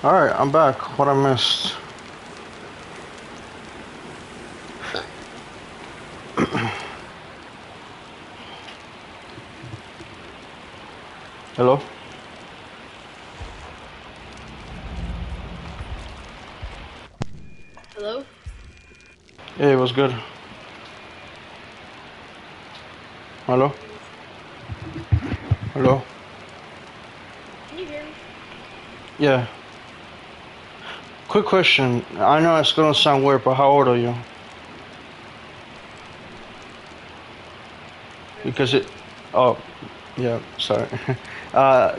Alright, I'm back. What I missed? Hello? Hello? Hey, what's good? Hello? Hello? Can you hear me? Yeah. Quick question. I know it's gonna sound weird, but how old are you? Because it... Oh, yeah, sorry.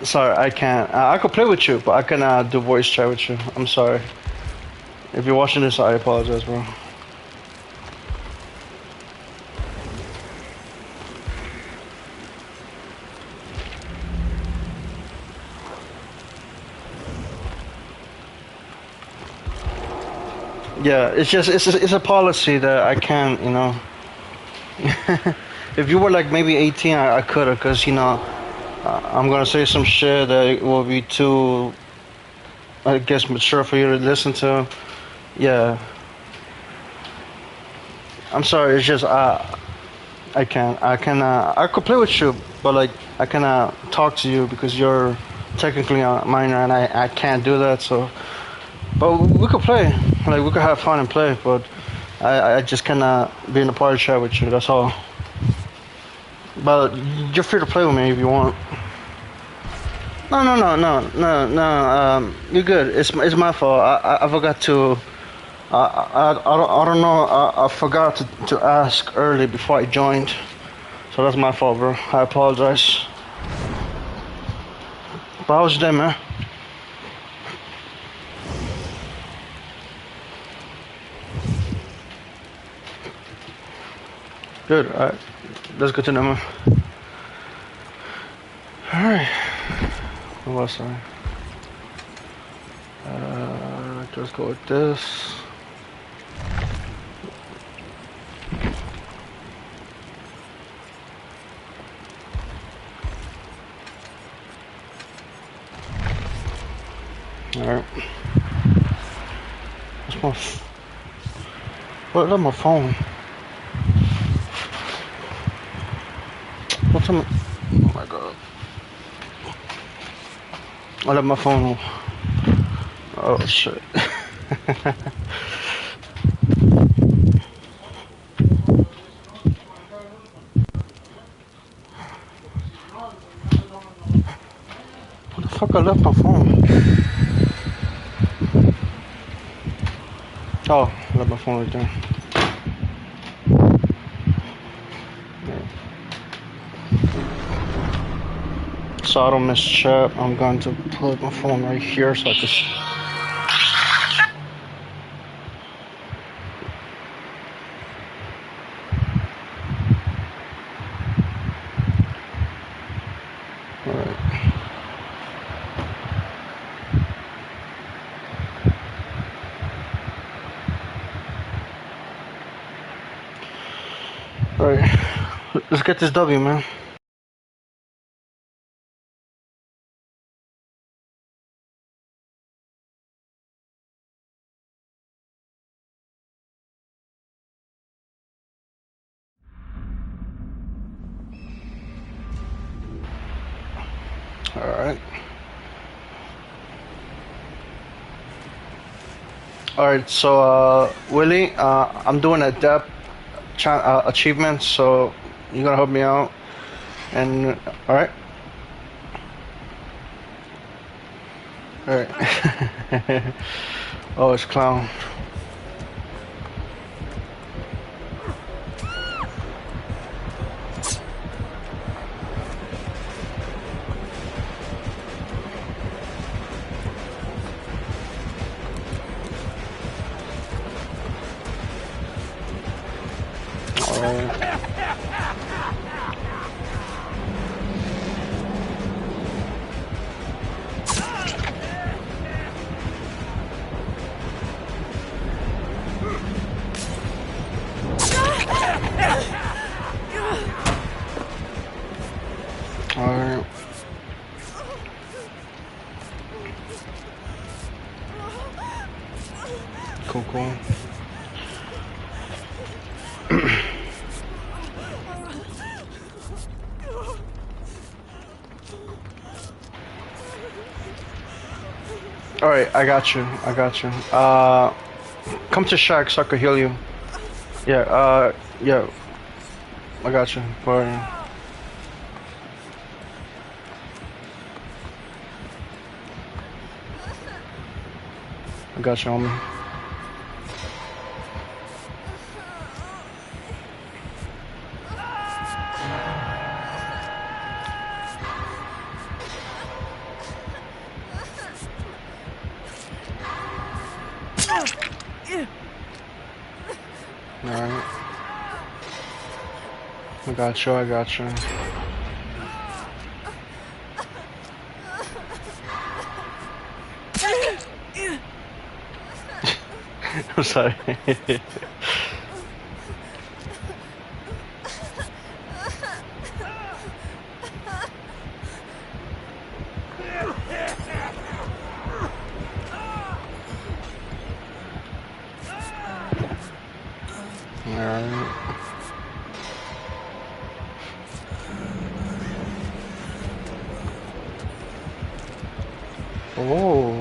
Sorry, I can't. I could play with you, but I cannot do voice chat with you. I'm sorry. If you're watching this, I apologize, bro. Yeah, it's just it's a policy that I can't, you know. If you were like maybe 18, I could have, cause you know, I'm gonna say some shit that will be too, I guess, mature for you to listen to. Yeah, I'm sorry. It's just I can't. I can. I could play with you, but like I cannot talk to you because you're technically a minor, and I can't do that. So, but we could play. Like we could have fun and play, but I just cannot be in a party chat with you. That's all. But you're free to play with me if you want. No. You're good. It's my fault. I forgot to. I don't know. I forgot to ask early before I joined. So that's my fault, bro. I apologize. But how was your day, man? Good. Alright. That's good to know, man. Alright. What was I? Just go with this. Alright. What's my... What? That's my phone. What's on... Oh my god. I left my phone. Oh shit. What the fuck I left my phone? Oh, I left my phone right there. So I don't miss chat, I'm going to put my phone right here so I can... Alright. Alright. Let's get this W, man. Alright. Alright, so Willie, I'm doing a depth achievement, so you're gonna help me out. And alright. Alright. Oh, it's clown. Oh. All right, I got you. I got you. Come to Shack so I could heal you. Yeah. Yeah. I got you. Boy. I got you, homie. All right. I got you. I got you. I'm sorry. Alright. Oh.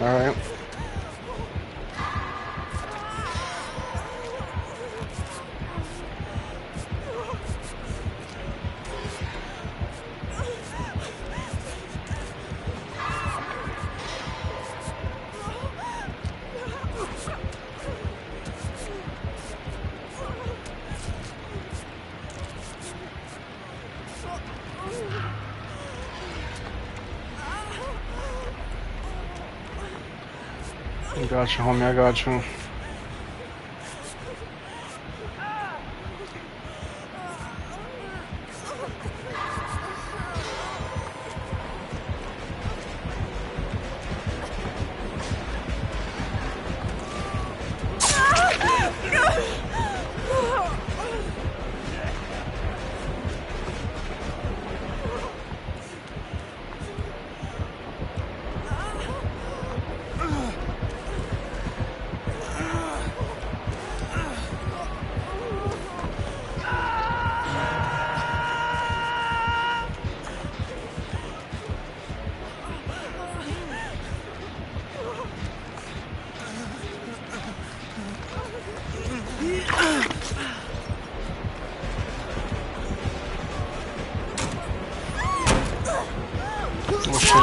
Alright. I got you, homie. I got you. Oh shit.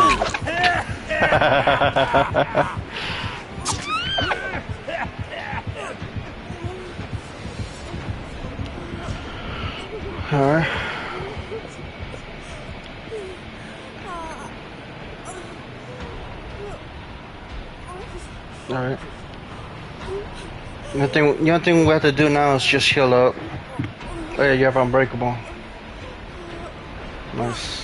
Alright. Alright. The only thing we have to do now is just heal up. Oh yeah, you have unbreakable. Nice.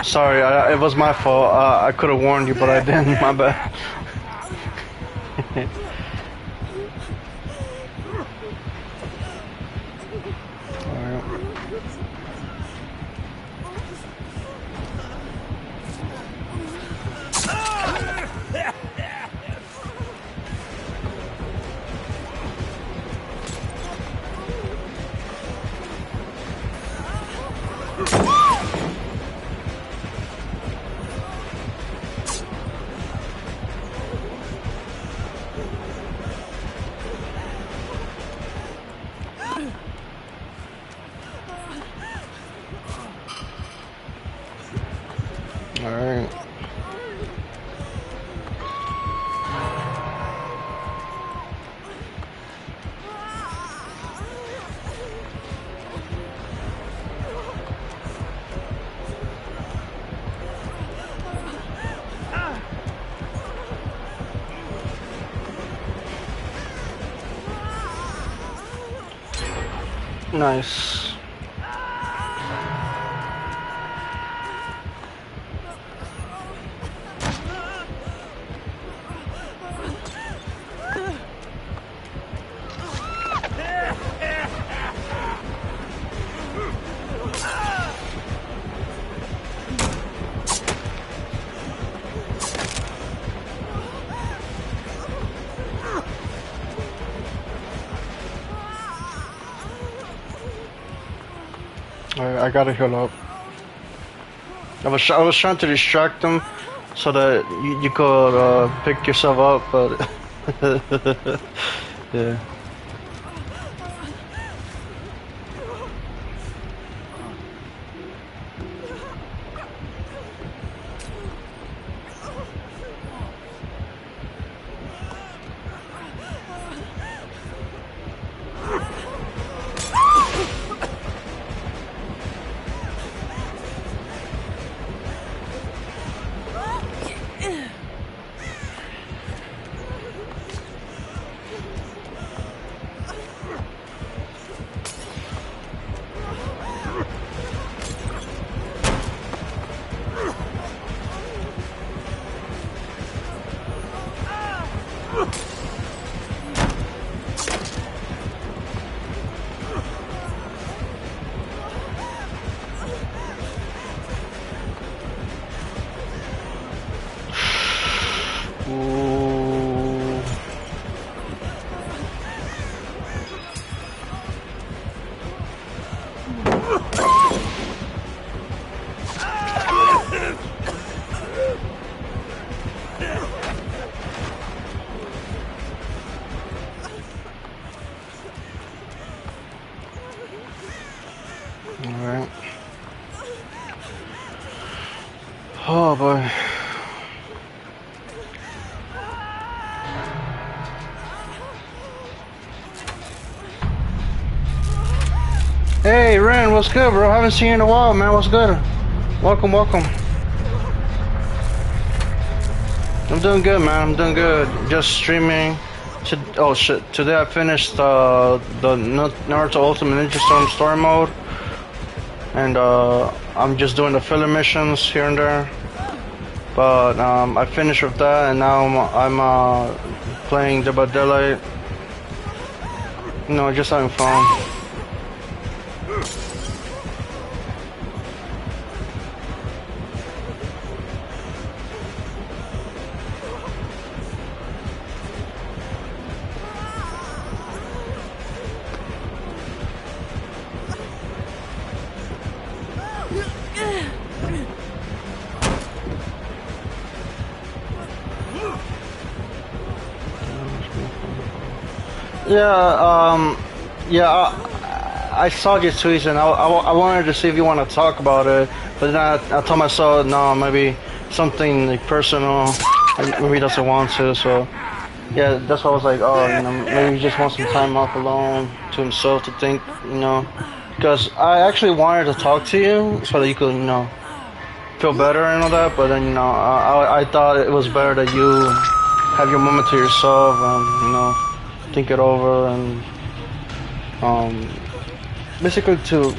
Sorry, it was my fault. I could have warned you, but I didn't. My bad. Alright. Nice. I gotta heal up. I was trying to distract them so that you could pick yourself up, but yeah. Ooh. Alright. Oh boy. Hey Ren, what's good, bro? Haven't seen you in a while, man. What's good? Welcome, welcome. I'm doing good, man. I'm doing good. Just streaming. Oh shit! Today I finished the Naruto Ultimate Ninja Storm story mode, and I'm just doing the filler missions here and there. But I finished with that, and now I'm playing DBD. You know, just having fun. Yeah, I saw your tweets and I wanted to see if you want to talk about it, but then I told myself, no, maybe something like personal, maybe he doesn't want to, so yeah, that's why I was like, oh, you know, maybe he just wants some time off alone to himself to think, you know, because I actually wanted to talk to you so that you could, you know, feel better and all that, but then, you know, I thought it was better that you have your moment to yourself and, you know, think it over and basically to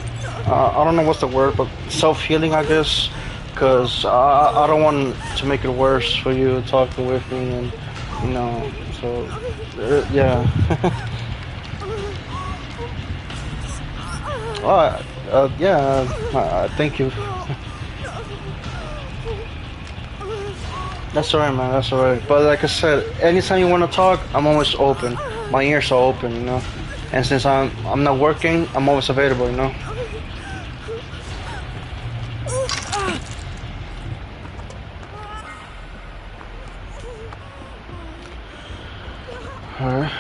I don't know what's the word, but self-healing, I guess, because I don't want to make it worse for you talking with me and, you know, so yeah. Yeah, thank you. That's alright, man. That's alright. But like I said, anytime you want to talk, I'm always open. My ears are open, you know. And since I'm not working, I'm always available, you know. Alright.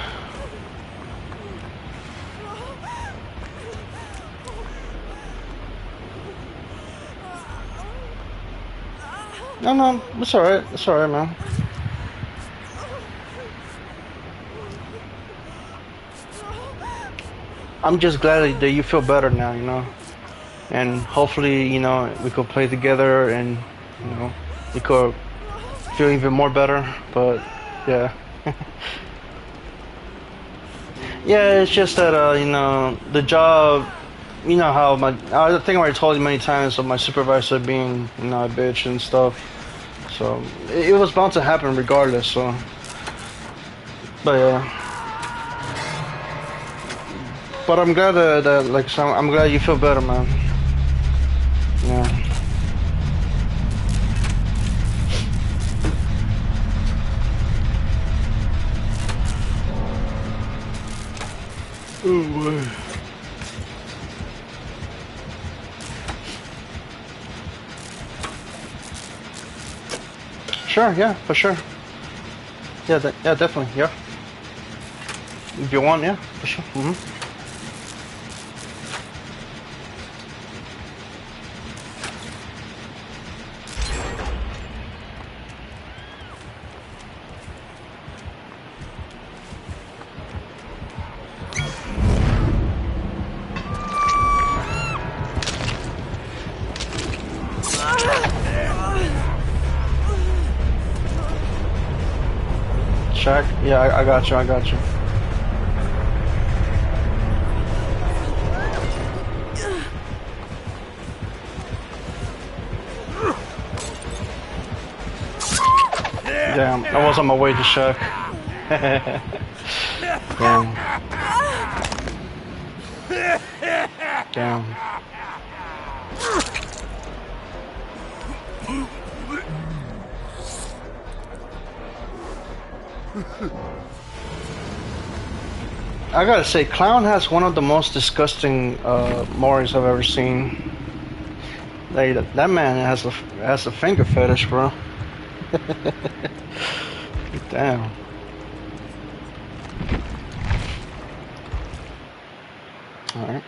No, it's alright. It's alright, man. I'm just glad that you feel better now, you know. And hopefully, you know, we could play together and, you know, we could feel even more better. But, yeah. Yeah, it's just that the job. You know how I think I already told you many times of my supervisor being a bitch and stuff. So it was bound to happen regardless. So, but yeah. But I'm glad that like so I'm glad you feel better, man. Yeah. Oh boy. Sure. Yeah. For sure. Yeah. Yeah. Definitely. Yeah. If you want. Yeah. For sure. Check. Yeah. I got you. I got you. Damn. I was on my way to check. Damn. Damn. I gotta say, Clown has one of the most disgusting Moris I've ever seen. Like that man has a finger fetish, bro. Damn. All right.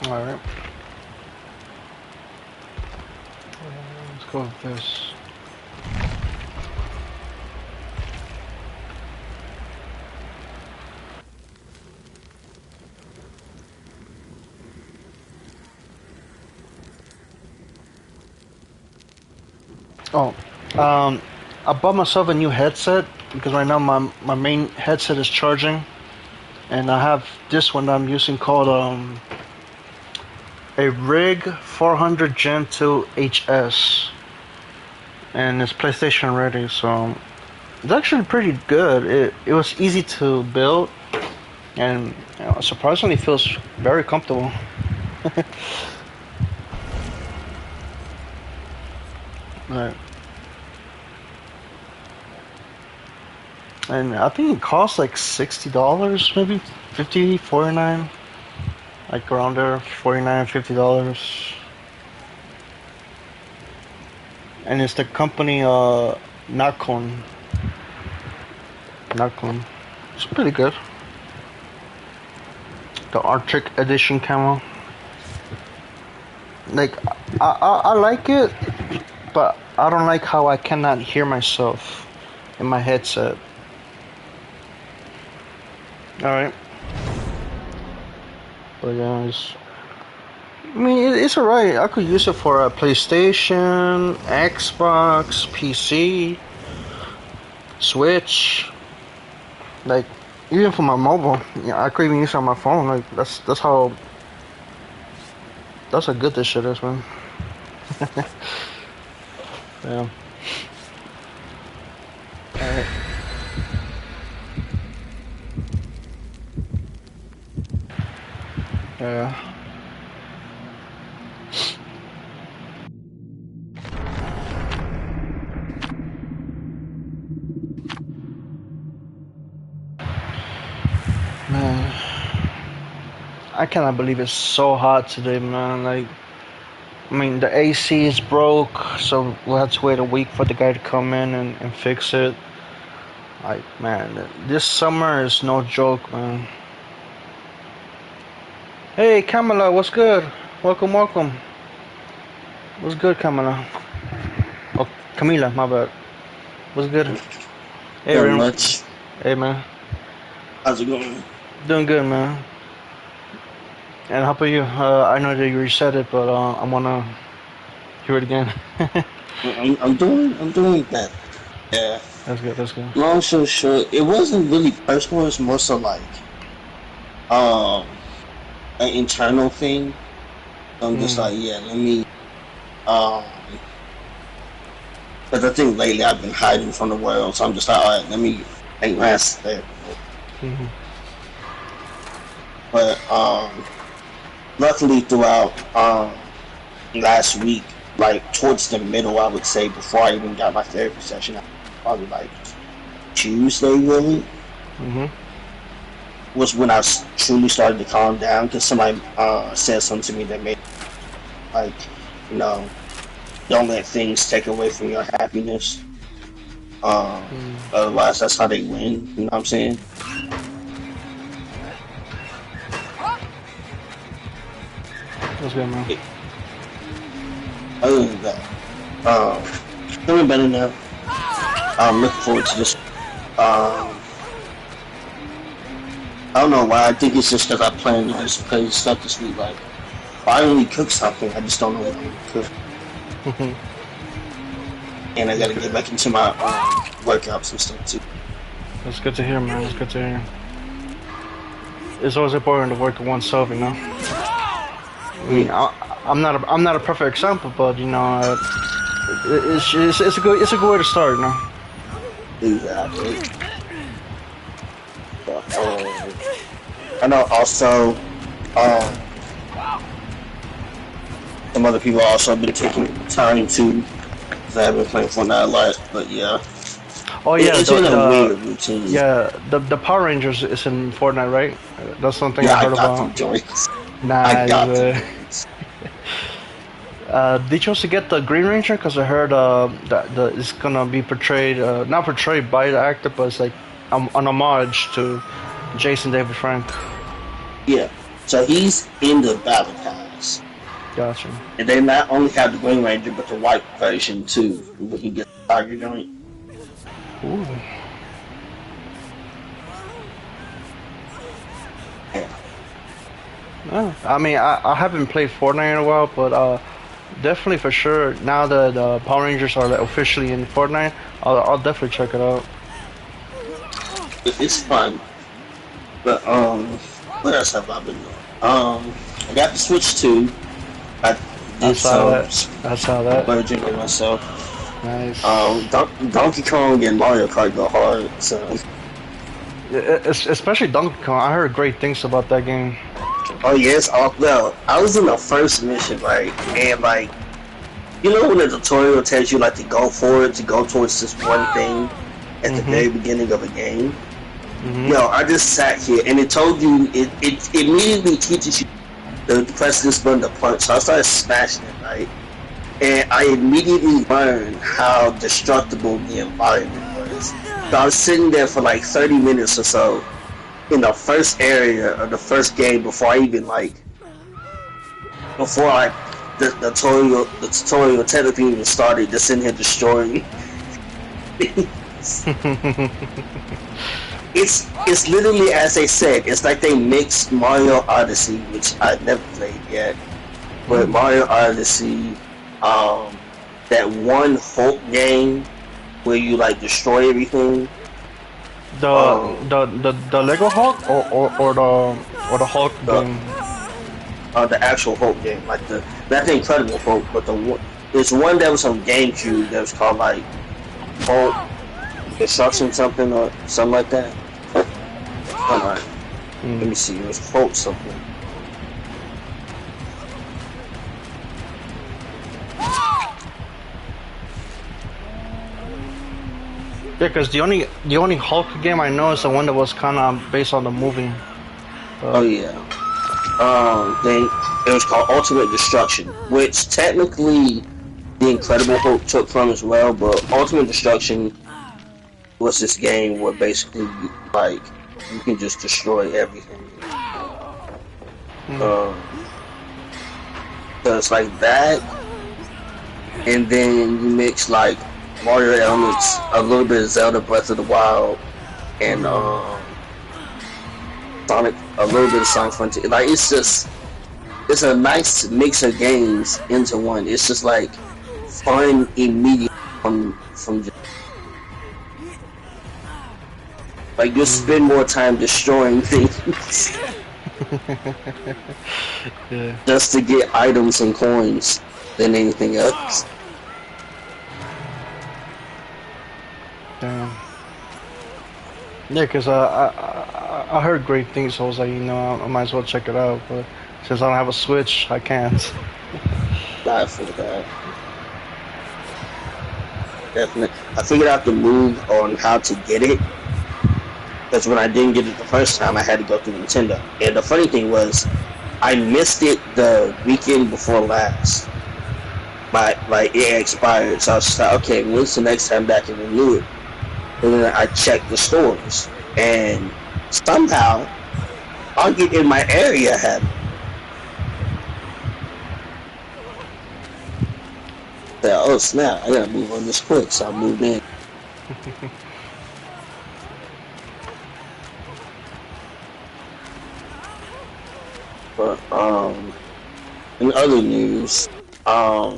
All right. Let's go with this. Oh, I bought myself a new headset because right now my main headset is charging, and I have this one that I'm using called a Rig 400 Gen 2 HS, and it's PlayStation ready, so it's actually pretty good. It was easy to build, and surprisingly feels very comfortable. Right. And I think it costs like $60, maybe 50, 49, like around there, 49, $50. And it's the company Nakon. Nakon. It's pretty good. The Arctic Edition camo. Like I like it, but I don't like how I cannot hear myself in my headset. All right. But yeah, I mean, it's alright. I could use it for a PlayStation, Xbox, PC, Switch, like even for my mobile. Yeah, I could even use it on my phone. Like that's how that's how good this shit is, man. Yeah. Alright. Yeah. Man, I cannot believe it's so hot today, man. Like, I mean, the AC is broke, so we'll have to wait a week for the guy to come in and fix it. Like, man, this summer is no joke, man. Hey, Kamala, what's good? Welcome, welcome. What's good, Kamala? Oh, Camila, my bad. What's good? Hey, Not Rim. much. Hey, man. How's it going? Doing good, man. And how about you? I know that you reset it, but I wanna hear it again. I'm doing that. Yeah. That's good. That's good. Long story short, it wasn't really personal. It was more so like um an internal thing. I'm just Mm. like, yeah, let me um. Because I think lately I've been hiding from the world, so I'm just like, all right, let me make my ass there. Mm-hmm. But luckily throughout last week, like towards the middle, I would say before I even got my therapy session, probably like Tuesday really Mm-hmm. was when I truly started to calm down because somebody said something to me that made like, you know, don't let things take away from your happiness. Mm. Otherwise, that's how they win. You know what I'm saying? That's good, man. It, other than that, feeling better now. I'm looking forward to this. I don't know why. I think it's just because I plan to just play stuff this week. Like, finally cook something. I just don't know what I'm gonna cook, and I That's got to good. get back into my workouts and stuff too. That's good to hear, man. That's good to hear. It's always important to work on oneself, you know. I mean, Mm, I'm not a perfect example, but you know, it's a good way to start, you know. exactly. But, I know also um, some other people also been taking time to. Cause I have been playing Fortnite a lot, but yeah, Oh yeah, it's been a weird routine. the Power Rangers is in Fortnite, right? That's something I Yeah, I heard got about. them joints. I Nice. got them joints. Did you also get the Green Ranger? Because I heard that it's gonna be portrayed, not portrayed by the actor, but it's like an homage to Jason David Frank. Yeah, so he's in the battle pass, Gotcha. and they not only have the Green Ranger, but the white version too, when he gets the Tiger joint. Ooh. Yeah, Oh, I mean, I haven't played Fortnite in a while, but definitely for sure. Now that Power Rangers are like, officially in Fortnite, I'll definitely check it out. it's fun. But what else have I been doing? I got the Switch 2. I I did saw some that. I saw that. splurging on myself. Nice. Donkey Kong and Mario Kart go hard. So, Especially Donkey Kong. I heard great things about that game. oh yes, well, I was in the first mission, right, and like, you know, when the tutorial tells you like to go forward, to go towards this one thing at the Mm-hmm. very beginning of a game. Mm-hmm. Yo, I just sat here and it told you it immediately teaches you to press this button to punch. So I started smashing it, right? And I immediately learned how destructible the environment was. So I was sitting there for like 30 minutes or so in the first area of the first game before I even like before I the tutorial technically even started, just sitting here destroying. It's literally as they said. It's like they mixed Mario Odyssey, which I've never played yet, but Mm. Mario Odyssey, um, that one Hulk game where you like destroy everything. Um, The Lego Hulk or the Hulk the game. the actual Hulk game, like the not the Incredible Hulk, but the one. There's one that was on GameCube that was called like Hulk Destruction something or something like that. Hold on, let Mm. me see. It was Hulk something. Yeah, because the only Hulk game I know is the one that was kind of based on the movie. Oh But yeah. Then it was called Ultimate Destruction, which technically the Incredible Hulk took from as well. But Ultimate Destruction was this game where basically like you can just destroy everything. So it's like that, and then you mix like Mario elements, a little bit of Zelda Breath of the Wild, and Sonic, a little bit of Sonic Frontier. Like it's a nice mix of games into one. It's just like fun immediate from just, like you spend more time destroying things Yeah. just to get items and coins than anything else. Damn. Yeah, cause I heard great things, so I was like, I might as well check it out. But since I don't have a Switch, I can't. I figured that. Definitely. I figured out the move on how to get it. Because when I didn't get it the first time, I had to go through Nintendo. And the funny thing was, I missed it the weekend before last. My it expired, so I was just like, okay, when's the next time back and renew it? And then I checked the stores, and somehow I'll get in my area have it. So, oh snap, I gotta move on this quick, so I moved in. But in other news, I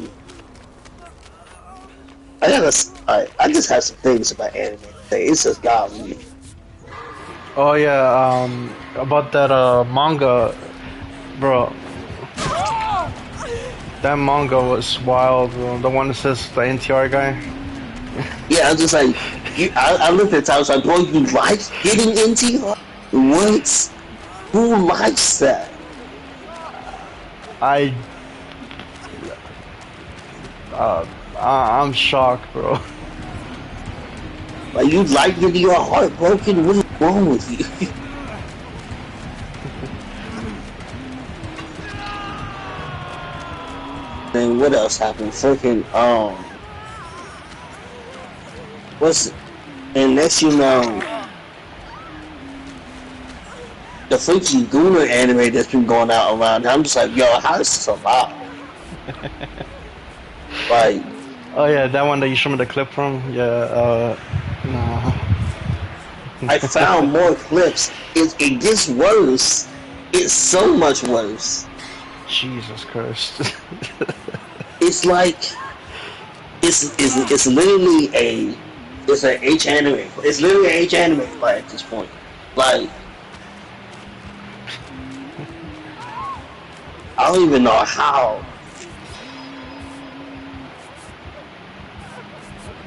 just have some things about anime. It's just godly. Oh yeah, about that manga, bro. That manga was wild, bro. The one that says the NTR guy. Yeah, I'm just like, I looked at it, I was like, bro, you like getting into what? Who likes that? I'm shocked, bro. Like, you like getting your heart broken? What is wrong with you? Then what else happened? Freaking, what's it? And next you know, the freaky Gooner anime that's been going out around, I'm just like, yo, how is this allowed? Like, Oh yeah, that one that you showed me the clip from. Yeah, no. I found more clips. It gets worse. It's so much worse. Jesus Christ. It's like it's literally it's an H anime. It's literally an H anime play at this point. Like, I don't even know how.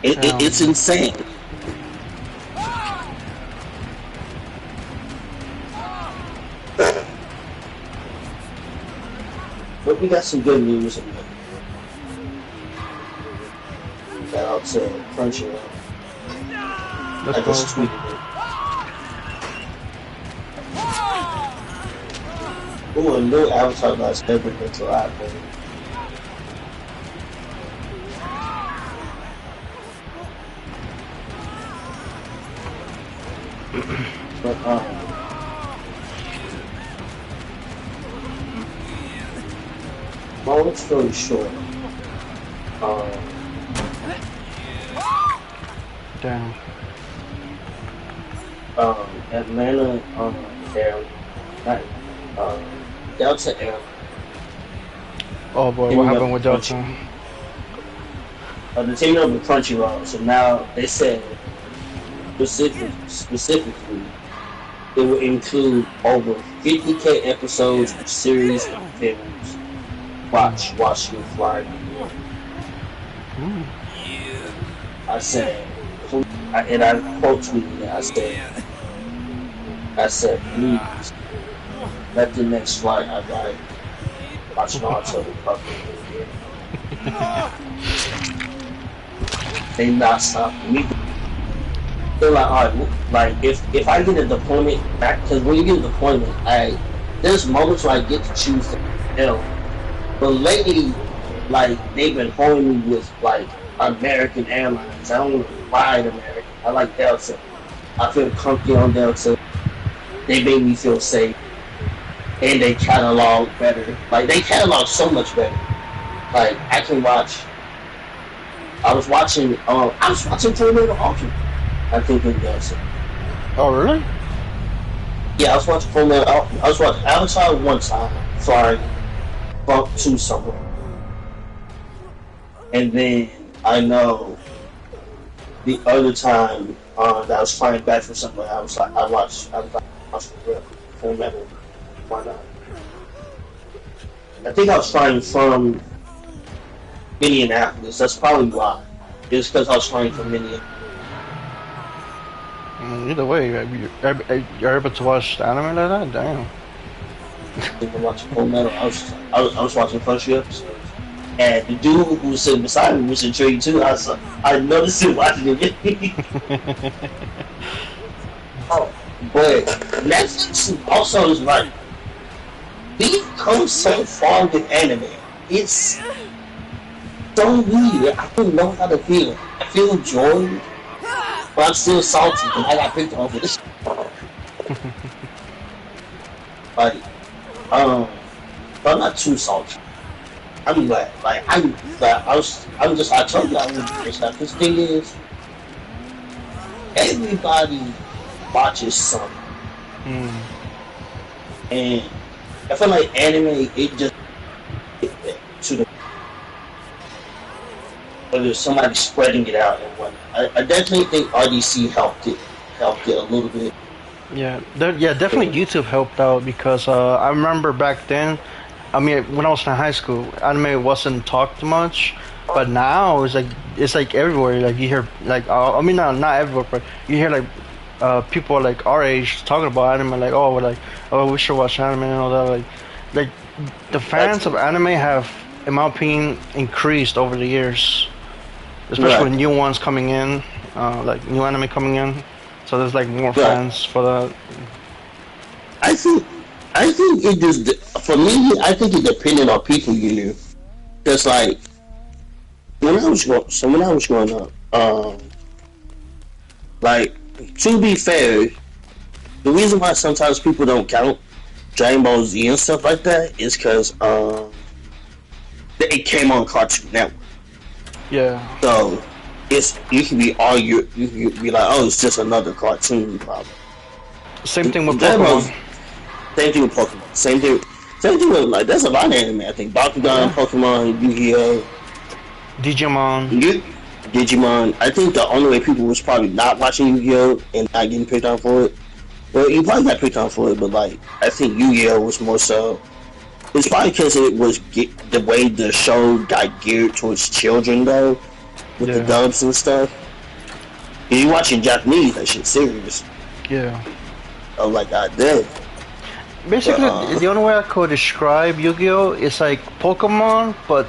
It's insane. But we got some good news in there. Shout out to Crunchyroll. I just tweeted it. Ooh, a new avatar that's never been to live, baby. But long story short, Damn. Atlanta, Air, not, Delta Air. Oh boy, what happened with Delta? The team up with Crunchyroll, so now they said specifically it will include over 50K episodes of series and films. Watch you fly. I said, and I quote tweeted it. I said, please let the next flight I ride watch Naruto Republic. They not stopping me. They're like, alright, like if I get a deployment back, because when you get a deployment, there's moments where I get to choose the hell. But lately, like, they've been holding me with like American Airlines. I don't want to ride American. I like Delta. I feel comfy on Delta. They made me feel safe. and they catalog better. Like they catalog so much better. Like I can watch. I was watching Full Metal Alchemist. I think it does. Oh, really? Yeah, I was watching Full Metal. I was watching Avatar one time, flying bump to somewhere, and then I know the other time that I was flying back from somewhere, I watched Full Metal. Why not? I think I was flying from Minneapolis. That's probably why. It's because I was flying from Minneapolis. Either way, you're able to watch anime like that? Damn. I was watching Full Metal. I was watching the first few episodes. And the dude who was sitting beside me was intrigued too. I noticed him watching it. Oh, but Netflix also is like, we've come so far with anime. It's so weird. I don't know how to feel. I feel joy, but I'm still salty because I got picked on for this. Like, but I'm not too salty. I'm glad. Like, I told you I wouldn't do this. Now, this thing is, everybody watches something. And I feel like anime, it just to the whether somebody spreading it out and whatnot. I definitely think RDC helped it a little bit. Yeah, definitely YouTube helped out because I remember back then. I mean, when I was in high school, anime wasn't talked much, but now it's like everywhere. Like you hear I mean not everywhere, but you hear like people like our age talking about anime. Like we should watch anime and all that. Like the fans of anime have, in my opinion, increased over the years, especially with new ones coming in, like new anime coming in. So there's like more fans for that. I think it just, for me, I think it depended on people you knew. Just like when I was growing up, like to be fair, the reason why sometimes people don't count Dragon Ball Z and stuff like that is because it came on Cartoon Network. Yeah. So you can be like, oh, it's just another cartoon problem. Same thing with Pokemon. Same thing with Pokemon. Same thing with, like, there's a lot of anime, I think. Bakugan, Pokemon, Yu-Gi-Oh! Digimon. I think the only way people was probably not watching Yu-Gi-Oh! And not getting picked on for it. Well, you probably got picked on for it, but, like, I think Yu-Gi-Oh! Was more so. It's probably because it was the way the show got geared towards children, though. With the dubs and stuff. If you watching Japanese, that shit's serious. Yeah. Oh, like, I did. Basically, the only way I could describe Yu-Gi-Oh! Is like Pokemon, but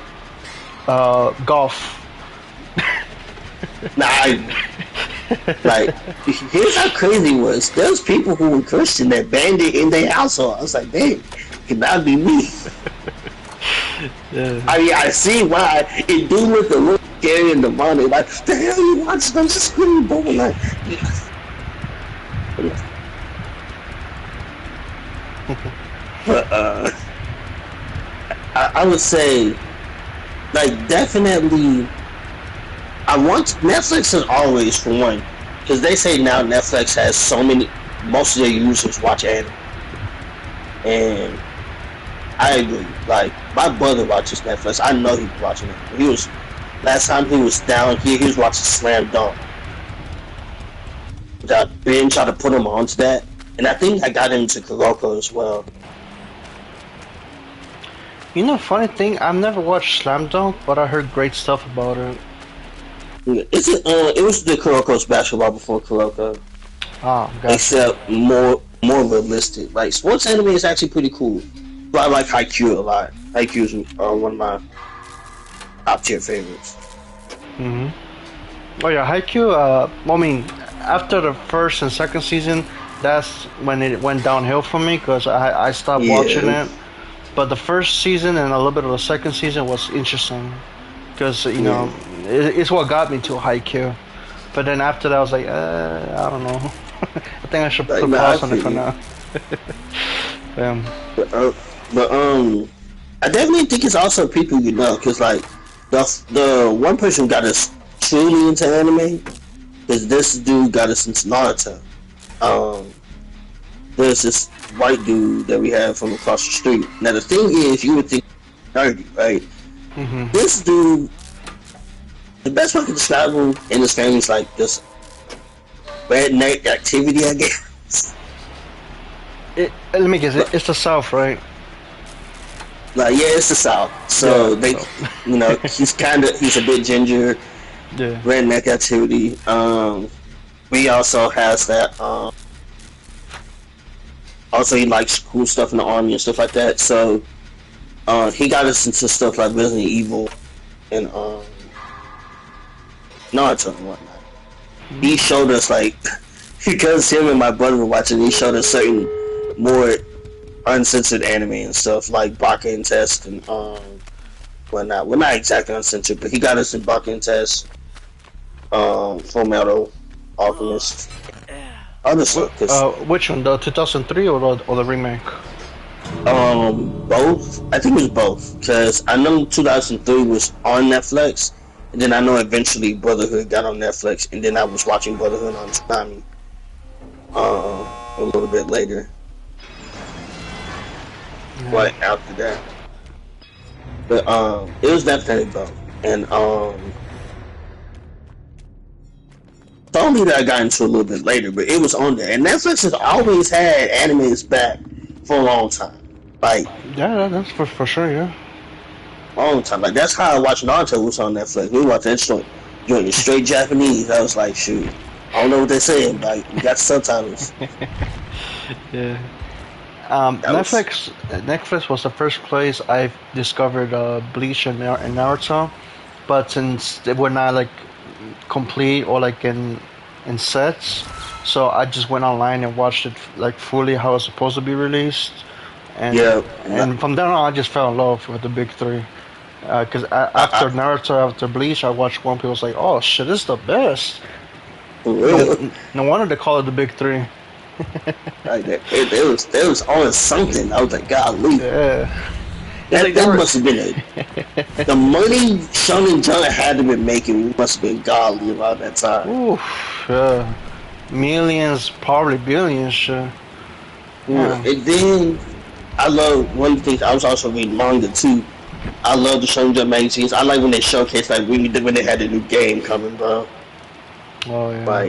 golf. Like, here's how crazy it was. There was people who were Christian that banned it in their household. I was like, dang, cannot be me. Yeah. I mean, I see why. It do look a little scary in the morning. Like, the hell you watching? I'm just screaming, bro. Like, but I would say, like, definitely, Netflix is always for one, because they say now Netflix has most of their users watch anime, and I agree. Like, my brother watches Netflix. I know he was watching it. Last time he was down here, he was watching Slam Dunk. Ben tried to put him onto that. And I think I got into Kuroko as well. You know, funny thing, I've never watched Slam Dunk, but I heard great stuff about it. It was the Kuroko's basketball before Kuroko. Ah, gotcha. Except more realistic. Like, sports anime is actually pretty cool. But I like Haikyuu a lot. Haikyuu is one of my top tier favorites. Oh yeah, Haikyuu, I mean, after the first and second season, that's when it went downhill for me because I stopped watching it. But the first season and a little bit of the second season was interesting because you know it's what got me to Haikyuu. But then after that, I was like, I don't know. I think I should put pause on it for now. Um, But, I definitely think it's also people you know, cause like the one person who got us truly into anime is this dude got us into Naruto. Um, there's this white dude that we have from across the street. Now the thing is, you would think nerdy, right? hmm This dude, the best way I can describe him in his family is like this redneck activity, I guess. Let me guess. It's the South, right? Like, yeah, it's the South, so Yeah. they, So, he's a bit ginger, yeah. redneck activity. We also has that. Also, he likes cool stuff in the army and stuff like that. So, he got us into stuff like Resident Evil and Naruto and whatnot. He showed us like because him and my brother were watching. He showed us certain more uncensored anime and stuff like Baka and Test and whatnot. Well, not exactly uncensored, but he got us in Baka and Test, Full Metal Alchemist, other stuff. Cause Which one? The 2003 or the remake? both. I think it was both because I know 2003 was on Netflix, and then I know eventually Brotherhood got on Netflix, and then I was watching Brotherhood on Tsunami a little bit later. Right after that, but it was definitely both, and told me that I got into a little bit later, but it was on there, and Netflix has always had animes back for a long time, like Yeah, that's for sure. Yeah. long time. Like that's how I watched Naruto was on Netflix. We watched that joint in straight Japanese. I was like, shoot, I don't know what they're saying, but we got subtitles. Yeah. That was Netflix was the first place I discovered Bleach and Naruto, but since they were not like complete or like in sets, so I just went online and watched it like fully how it's supposed to be released, yeah. and from then on I just fell in love with the big three. Because I, after Naruto, after Bleach, I watched One Piece. I was like, oh shit, this is the best. for No, real. no wonder they call it the big three. Like it was on something. I was like, golly, Yeah. It's like they that were. must have been the money Shonen Jump had to be making must have been godly around that time. Oof, millions, probably billions. Yeah. Yeah. And then I love one of the things I was also reading manga too. I love the Shonen Jump magazines. I like when they showcase like when they had a new game coming, bro. Oh yeah.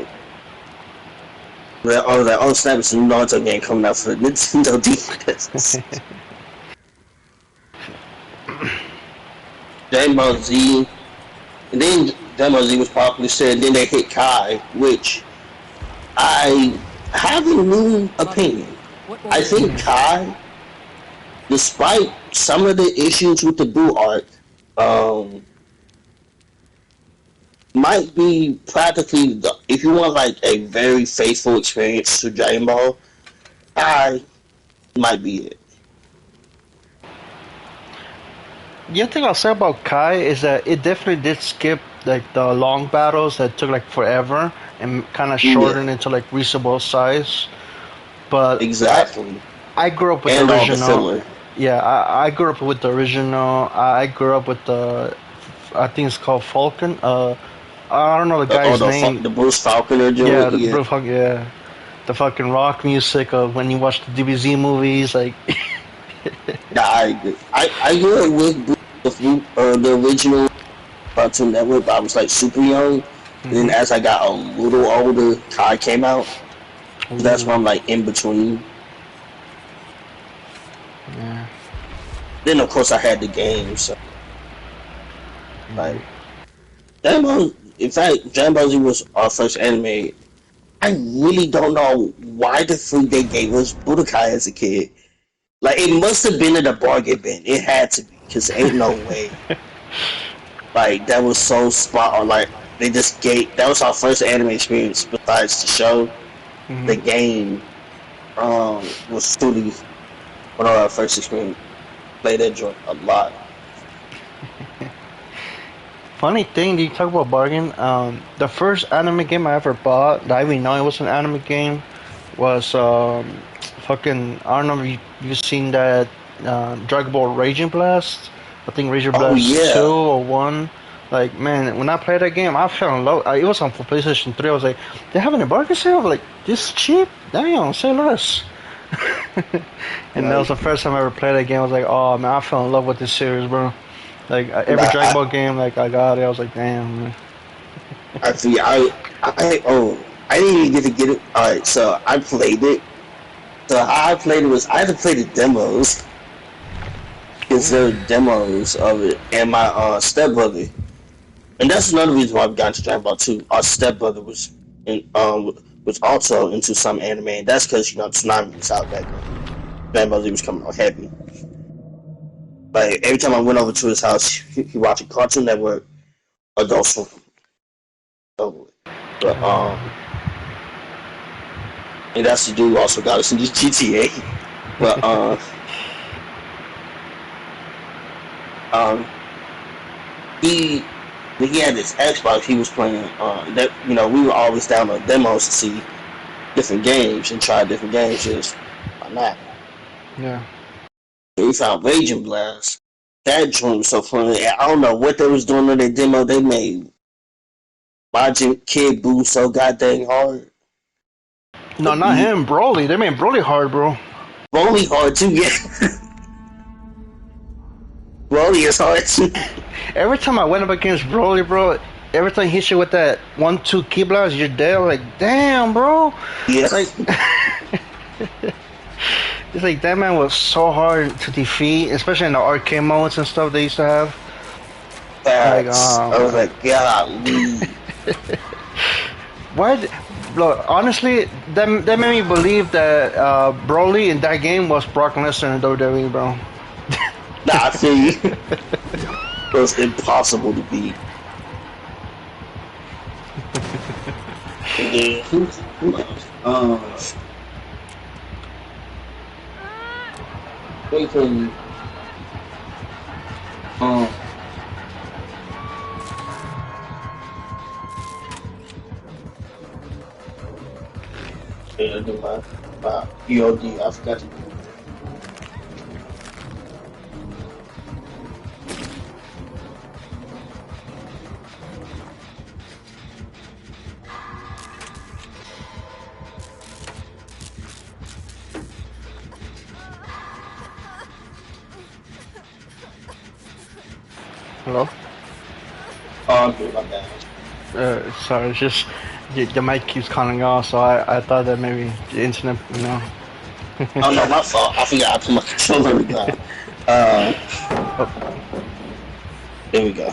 Like oh snap, it's a new Naruto game coming out for Nintendo DS. Dragon Ball Z, and then Dragon Ball Z was popular. Said then they hit Kai, which I have a new opinion. I think Kai, despite some of the issues with the Boo arc, might be practically if you want like a very faithful experience to Dragon Ball, Kai might be it. The other thing I'll say about Kai is that it definitely did skip like the long battles that took like forever and kind of shortened Yeah, into like reasonable size. But exactly. I grew up with the And all the original. filler. Yeah, I grew up with the original. I grew up with the. I think it's called Falcon. I don't know the guy's name. The Bruce Falconer Yeah, joint. Yeah. yeah, the fucking rock music of when you watch the DBZ movies, like. Nah, I agree. I grew up with the original Cartoon Network, but I was like super young. And then hmm as I got a little older, Kai came out. So that's why Ooh, I'm like in between. yeah. Then of course I had the game, so like Dragon Ball. In fact, Dragon Ball Z was our first anime. I really don't know why the freak they gave us Budokai as a kid. Like it must have been at a bargain bin. It had to be, cause ain't no way. Like that was so spot on. Like they just gave that was our first anime experience besides the show. The hmm game was truly one of our first experience. Played that joint a lot. Funny thing, you talk about bargain. The first anime game I ever bought, that I even know it was an anime game, was fucking, I don't know if you've seen that Dragon Ball Raging Blast. I think Raging Oh Blast 2 yeah. or 1. Like, man, when I played that game, I fell in love. It was on for PlayStation 3. I was like, they having a bargain sale? Like, this cheap? Damn, say less. And that was Like, the first time I ever played that game. I was like, oh man, I fell in love with this series, bro. Like every nah, Dragon Ball game, like I got it. I was like, damn, man. I see. I didn't even get it. All right, so I played it. So how I played it was I had to play the demos because there were demos of it, and my stepbrother, and that's another reason why we got into Dragon Ball 2. Our stepbrother was also into some anime, and that's because Tsunami was out back then. Dragon Ball Z was coming out heavy. Like every time I went over to his house, he watched Cartoon Network, Adult Swim. But and that's the dude who also got us into GTA. But um, he when he had his Xbox, he was playing that we were always download demos to see different games and try different games. Just why not? Yeah. We found Raging Blast. That joint was so funny. I don't know what they was doing in their demo. They made my kid boo so goddamn hard. No, not him, Broly. They made Broly hard, bro. Broly hard too, yeah. Broly is hard too. Every time I went up against Broly, bro, every time he hit you with that 1-2 key blast, you're dead. Like, damn, bro. Yeah. Like, it's like that man was so hard to defeat, especially in the arcade modes and stuff they used to have. Like, I was like, golly. Why? Look, honestly, that made me believe that Broly in that game was Brock Lesnar in WWE, bro. Nah, I feel you. It was impossible to beat. Yeah, who else? Wait for me. Yeah, do my EOD. I forgot to. Hello? Oh, I'm doing my bad. Sorry, it's just the mic keeps calling off, so I thought that maybe the internet, Oh no, my fault. I forgot I put my controller on the ground. There we go.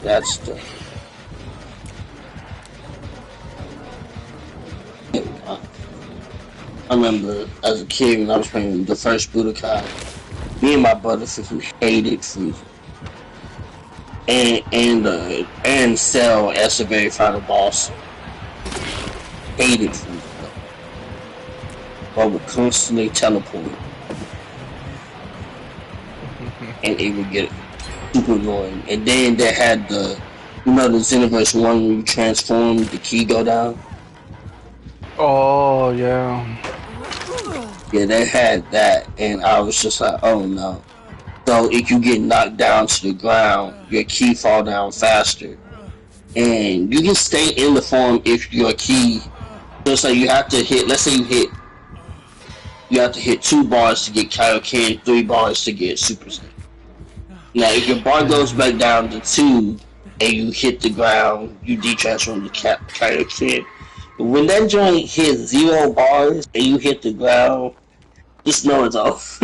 That's the. I remember as a kid when I was playing the first Budokai, me and my brother hated Frieza. And Cell as the very final boss. Hated Frieza. But would constantly teleport. And it would get super annoying. And then they had the Xenoverse 1 where you transform, the key go down. Oh, yeah. Yeah, they had that, and I was just like, oh no. So if you get knocked down to the ground, your key fall down faster. And you can stay in the form if your key, just like you have to hit, let's say you have to hit 2 bars to get Kaioken, 3 bars to get Super Saiyan. Now if your bar goes back down to 2, and you hit the ground, you detransform the Kaioken. But when that joint hits 0 bars, and you hit the ground, just know it's off.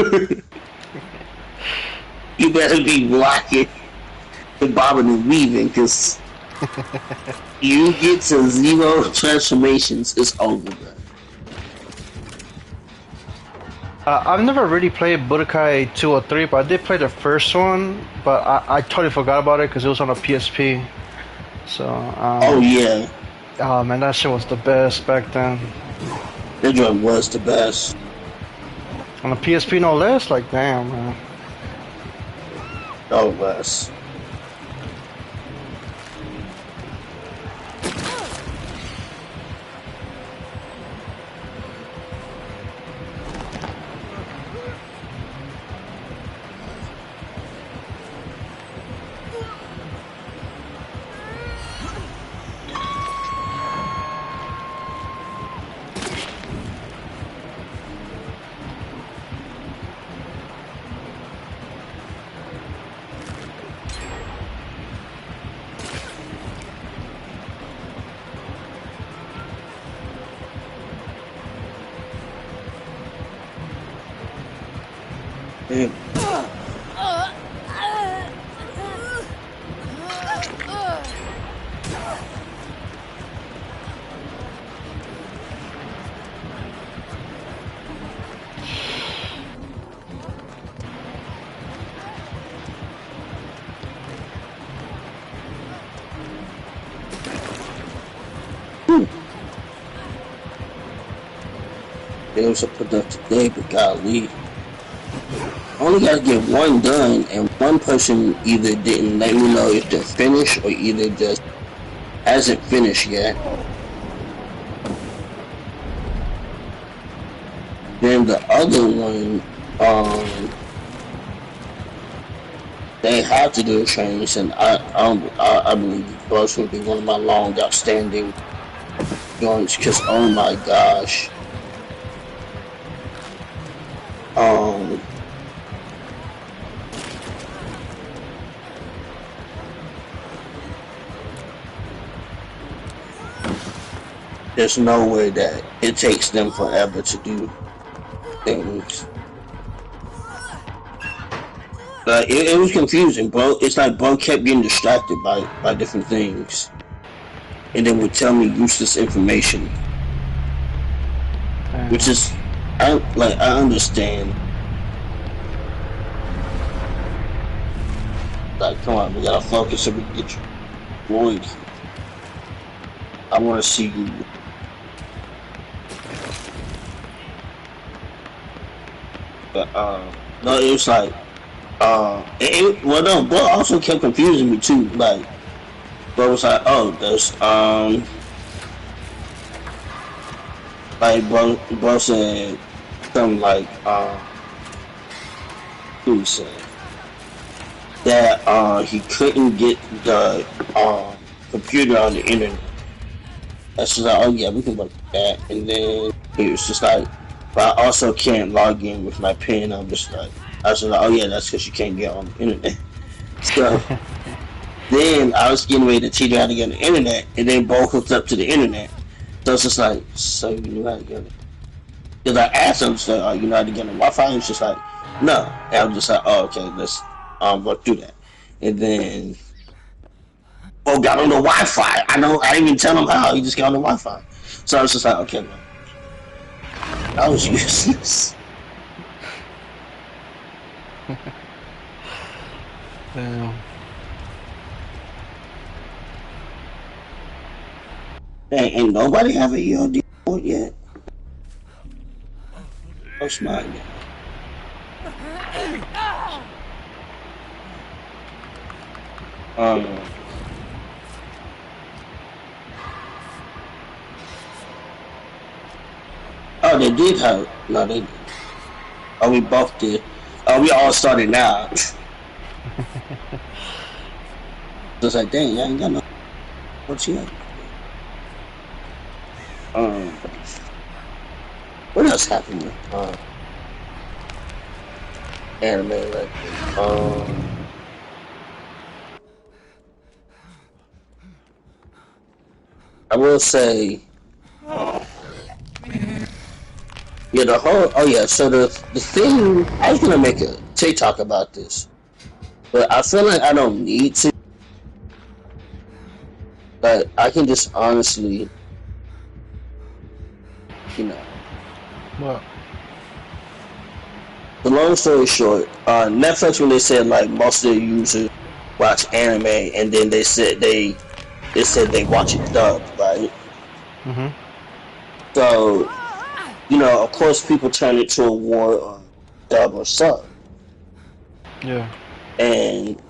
You better be blocking and bobbing and weaving, because you get to 0 transformations, it's over, bro. I've never really played Budokai 2 or 3, but I did play the first one, but I totally forgot about it because it was on a PSP. So, Oh yeah, Oh man, that shit was the best back then. That joint was the best. On the PSP, no less. Like, damn, man. No less. Damn. It was a productive day, but golly. Only gotta get one done, and one person either didn't let me know if they're finished or either just hasn't finished yet. Then the other one, they have to do a training, and I believe Buzz will be one of my long outstanding joints, because oh my gosh. There's no way that it takes them forever to do things. It was confusing, bro. It's like bro kept getting distracted by different things, and then would tell me useless information, which is I understand. Like, come on, we gotta focus so we can get you void. I want to see you. But no, it was like well, no, bro also kept confusing me too. Like, bro was like, oh, there's like bro said something like who said that he couldn't get the computer on the internet. That's just like, oh yeah, we can work with that. And then he was just like, but I also can't log in with my PIN. I was just like, oh yeah, that's because you can't get on the internet. So then I was getting ready to teach you how to get on the internet, and then both hooked up to the internet. So it's just like, so you knew how to get on it? Because I asked him, so, oh, you know how to get on Wi-Fi? He was just like, no. And I was just like, oh, okay, let's work through that. And then, oh, got on the Wi-Fi. I didn't even tell him how. He just got on the Wi-Fi. So I was just like, okay, man. That was useless. Damn. Hey, ain't nobody have a EOD board yet. Oh, smart. Oh, they did have. No, they did. Oh, we both did. Oh, we all started now. It's like, dang, I ain't got no. What's here? What else happened? Anime, like, I will say, yeah, the whole, oh yeah, so the thing, I was gonna make a TikTok about this, but I feel like I don't need to. Like, I can just honestly, you know. What? The long story short, Netflix, when they said like most of their users watch anime, and then they said they watch it dubbed, right? Mhm. So, of course, people turn it to a war on dub or sub. Yeah. And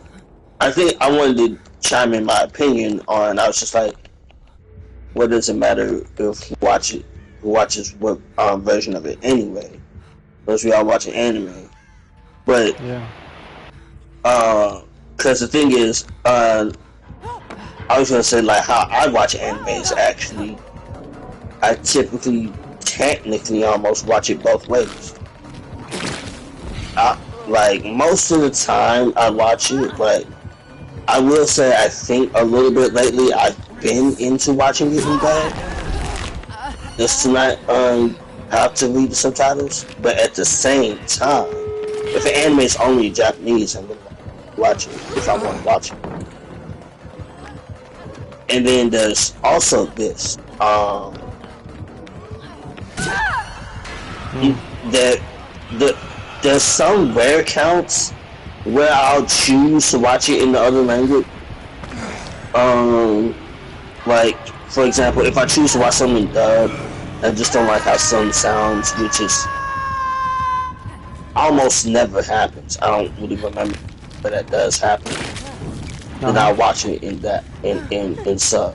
I think I wanted to chime in my opinion on. I was just like, what does it matter if who watches what version of it anyway? Because we all watching anime. But Yeah. because the thing is, I was gonna say like how I watch anime is actually I typically technically almost watch it both ways. Like most of the time I watch it, but I will say I think a little bit lately I've been into watching it in dub just to not have to read the subtitles. But at the same time, if an anime is only Japanese, I'm gonna watch it if I want to watch it. And then there's also this Mm. that there's some rare accounts where I'll choose to watch it in the other language. Like for example, if I choose to watch something in dub, I just don't like how something sounds, which is almost never happens. I don't really remember, but that does happen. Then Uh-huh. I'll watch it in that in sub.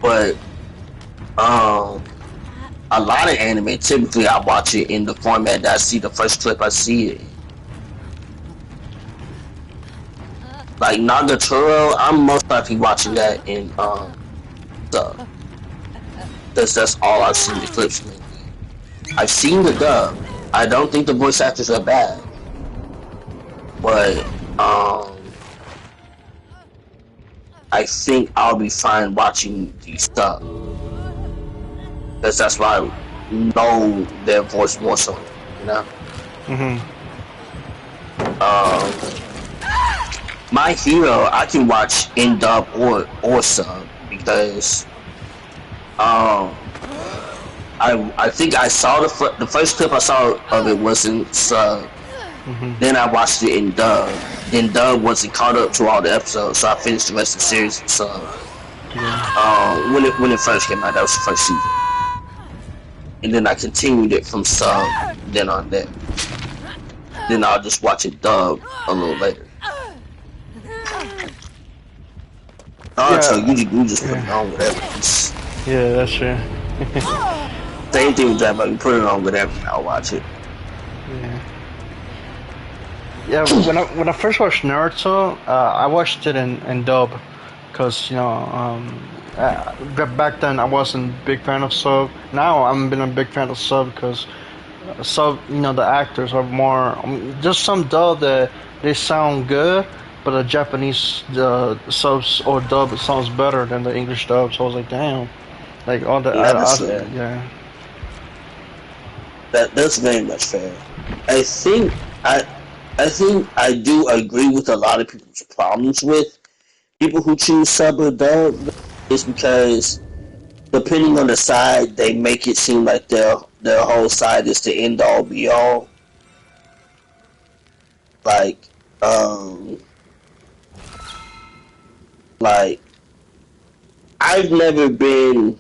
But a lot of anime, typically I watch it in the format that I see the first clip I see it. Like Nagatoro, I'm most likely watching that in sub. Because that's all I've seen the clips lately. I've seen the dub. I don't think the voice actors are bad. But I think I'll be fine watching the sub. Because that's why I know their voice more so, you know? Mhm. My Hero, I can watch in dub or sub because I think I saw the first clip I saw of it was in sub. Mhm. Then I watched it in dub. Then dub wasn't caught up to all the episodes, so I finished the rest of the series in sub. Yeah. When it first came out, that was the first season. And then I continued it from sub, then on there. Then I'll just watch it dub a little later. Naruto, Yeah. you just put it Yeah. on whatever. Yeah. That's true. Same thing with that, but you put it on whatever, I'll watch it. Yeah. Yeah. When I first watched Naruto, I watched it in dub, cause back then I wasn't a big fan of sub. Now I'm been a big fan of sub because sub, the actors are more. Just some dub that they sound good, but the Japanese subs or dub sounds better than the English dub. So I was like, damn, like all the Yeah, that's fair. yeah. That's very much fair. I think I I think I do agree with a lot of people's problems with people who choose sub or dub is because depending on the side, they make it seem like their whole side is the end all be all. Like, um, like I've never been.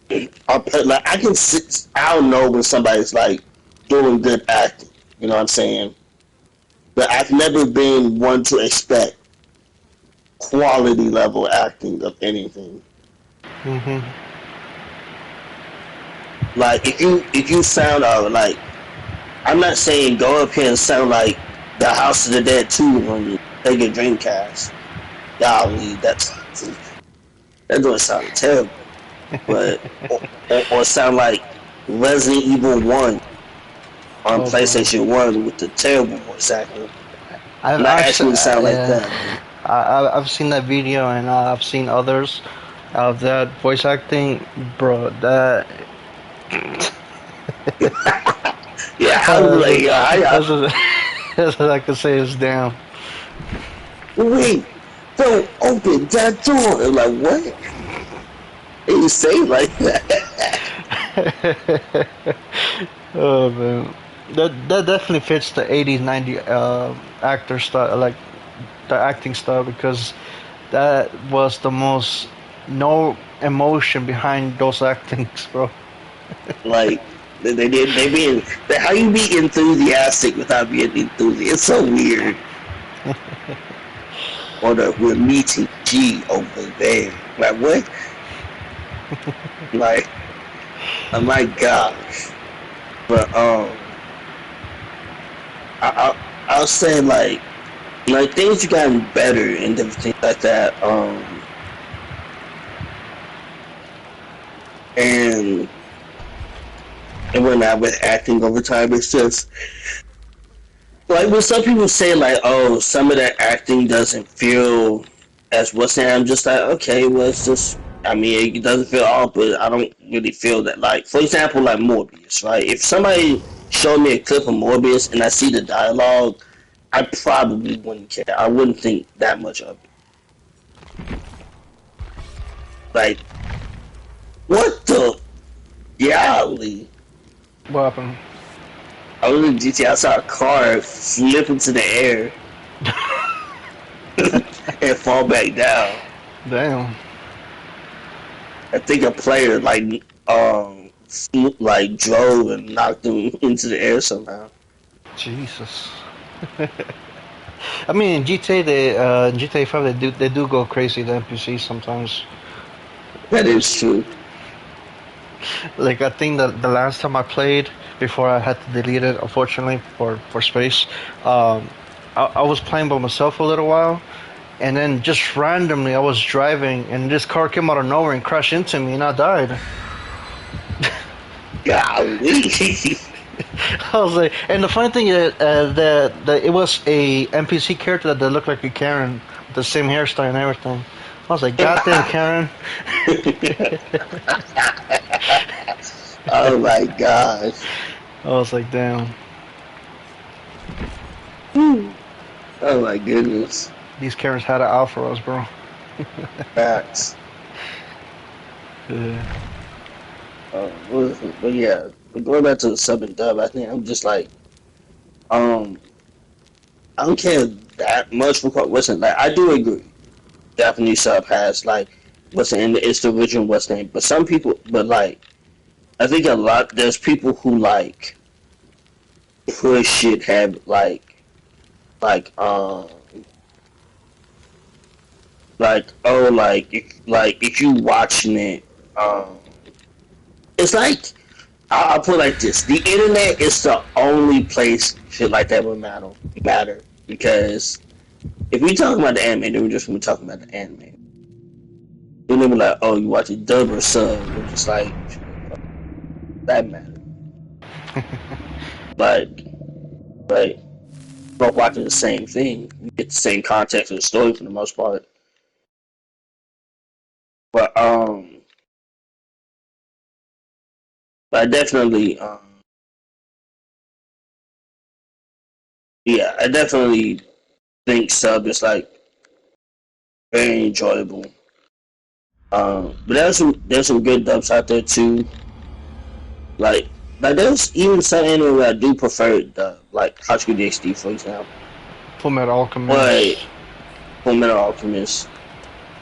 Like I can sit. I don't know when somebody's like doing good acting. You know what I'm saying? But I've never been one to expect quality level acting of anything. Mhm. Like if you sound like I'm not saying go up here and sound like the House of the Dead 2 when you take a Dreamcast. Golly, that doesn't sound terrible. But or sound like Resident Evil 1 on Oh, bro. PlayStation 1 with the terrible voice acting. I've Not actually, actually sound like yeah, that. I've seen that video and I've seen others of that voice acting, bro. That Yeah, I was that's like, just, yeah, that's just, that's what I can say is damn. wait, don't open that door. I'm like, what? And you say it like that. Oh man, that definitely fits the 80s, 90s actor style, like the acting style, because That was the most no emotion behind those actings, bro. Like they being how you be enthusiastic without being enthusiastic? It's so weird. Or the we're meeting G over there. Like what? Like oh my gosh. But I was saying like things have gotten better and different things like that. And whatnot with acting over time. It's just like when some people say like, oh, some of that acting doesn't feel as what's that. I'm just like, okay, well, it's just. I mean, it doesn't feel off, but I don't really feel that. Like, for example, like Morbius, right? If somebody showed me a clip of Morbius and I see the dialogue, I probably wouldn't care. I wouldn't think that much of it. Like, what the golly? What happened? I was in GTA. I saw a car flip into the air and fall back down. Damn. I think a player like drove and knocked him into the air somehow. Jesus. I mean, in GTA, GTA 5, they do go crazy. The NPCs sometimes. That is true. Like I think that the last time I played before I had to delete it, unfortunately for space, I was playing by myself a little while, and then just randomly I was driving, and this car came out of nowhere and crashed into me, and I died. Golly. I was like, and the funny thing is that it was a NPC character that looked like a Karen, with the same hairstyle and everything. I was like, goddamn Karen. Oh my gosh. I was like, damn. Oh my goodness. These Karens had it out for us, bro. Facts. Yeah. But yeah, going back to the sub and dub, I think I'm just like, I don't care that much for listen. Like I do agree, Japanese sub has like what's in it's the original what's name, but some people, but like I think a lot there's people who like push it have like like oh like if you watching it it's like I'll put it like this: the internet is the only place shit like that would matter because if we talk about the anime, then we're just gonna be talking about the anime. And then we're like, oh, you watch it dub or sub? We're just like that matter. Like both watching the same thing, you get the same context of the story for the most part. But I definitely yeah, I definitely think sub is like very enjoyable. But there's some good dubs out there too. Like there's even some anime where I do prefer dub, like Hachiko DxD for example. Full Metal Alchemist. But Full Metal Alchemist,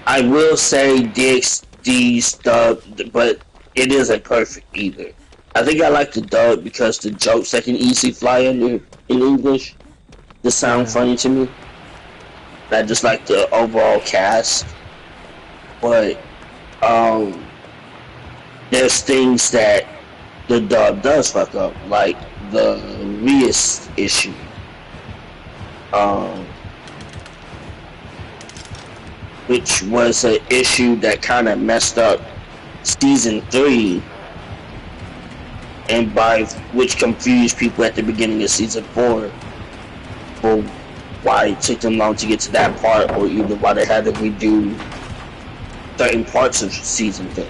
I will say DxD's dub, but it isn't perfect either. I think I like the dub because the jokes that can easily fly under in English just sound funny to me. I just like the overall cast, but there's things that the dub does fuck up, like the Rias issue. Which was an issue that kind of messed up season 3, and by which confused people at the beginning of season 4 for why it took them long to get to that part, or either why they had to redo certain parts of season 3.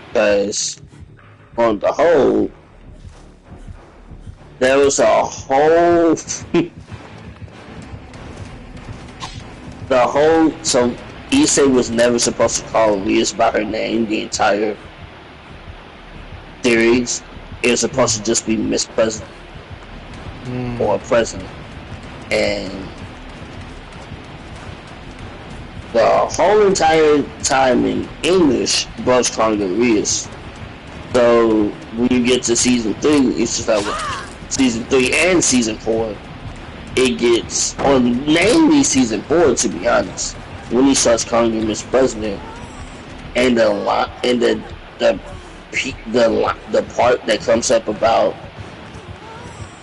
Because on the whole, there was a whole so Issei was never supposed to call Rias by her name the entire series. It was supposed to just be Miss President or President, and the whole entire time in English, Buzz Conga is. So when you get to season 3, it's just like season 3 and season 4, it gets, or mainly season 4 to be honest, when he starts calling him Mr. President, and the part that comes up about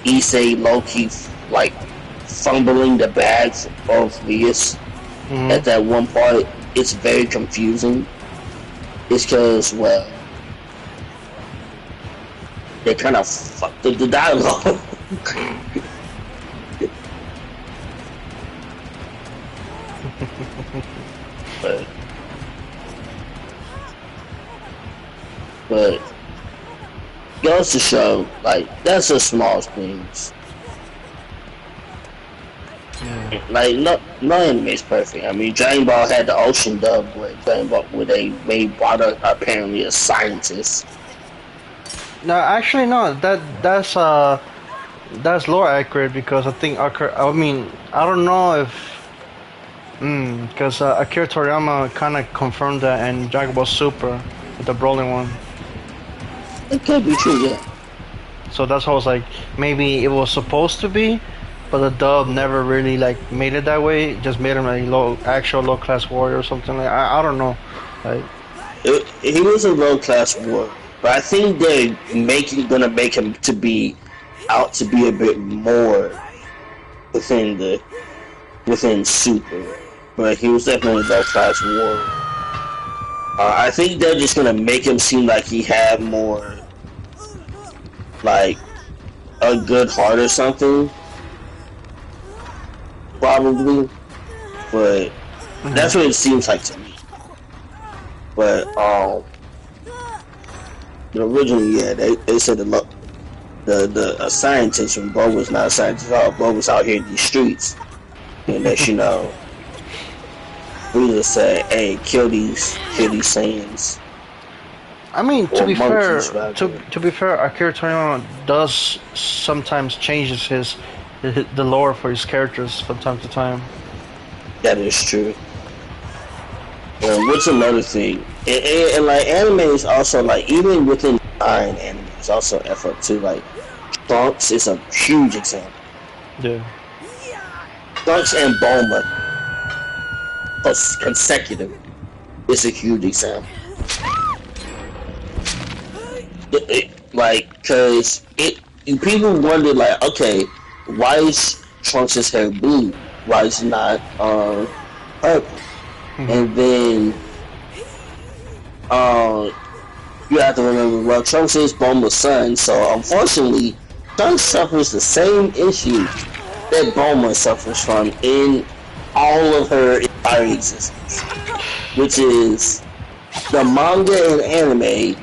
Issei low-key like fumbling the bags of Vias at that one part, it's very confusing. It's because, well, they kind of fucked up the dialogue. but goes to show, like, that's the small things. Yeah. Like, no anime is perfect. I mean, Dragon Ball had the Ocean dub where they made Water apparently a scientist. No, actually, no. That's lore accurate because I think I mean, I don't know if because Akira Toriyama kind of confirmed that in Dragon Ball Super with the Broly one. It could be true, yeah. So that's how I was like, maybe it was supposed to be, but the dub never really like made it that way. It just made him a actual low class warrior or something like. I don't know, like. He was a low class warrior, but I think they're gonna make him to be out to be a bit more within Super. But he was definitely a low class warrior. I think they're just gonna make him seem like he had more, like, a good heart or something. Probably. But that's what it seems like to me. But, originally, yeah, they said a scientist when Bo was not a scientist at all. Bo was out here in these streets. And that, you know, we just said, hey, kill these Saiyans. I mean, to be monkeys, fair, to be fair, Akira Toriyama does sometimes changes the lore for his characters from time to time. That is true. What's another thing? And like anime is also like, even within anime is also effort too. Like Trunks is a huge example. Yeah. Trunks and Bulma consecutive is a huge example. Like, cause people wonder like, okay, why is Trunks' hair blue? Why is it not purple? And then you have to remember, well, Trunks is Bulma's son, so unfortunately Trunks suffers the same issue that Bulma suffers from in all of her entire existence, which is the manga and anime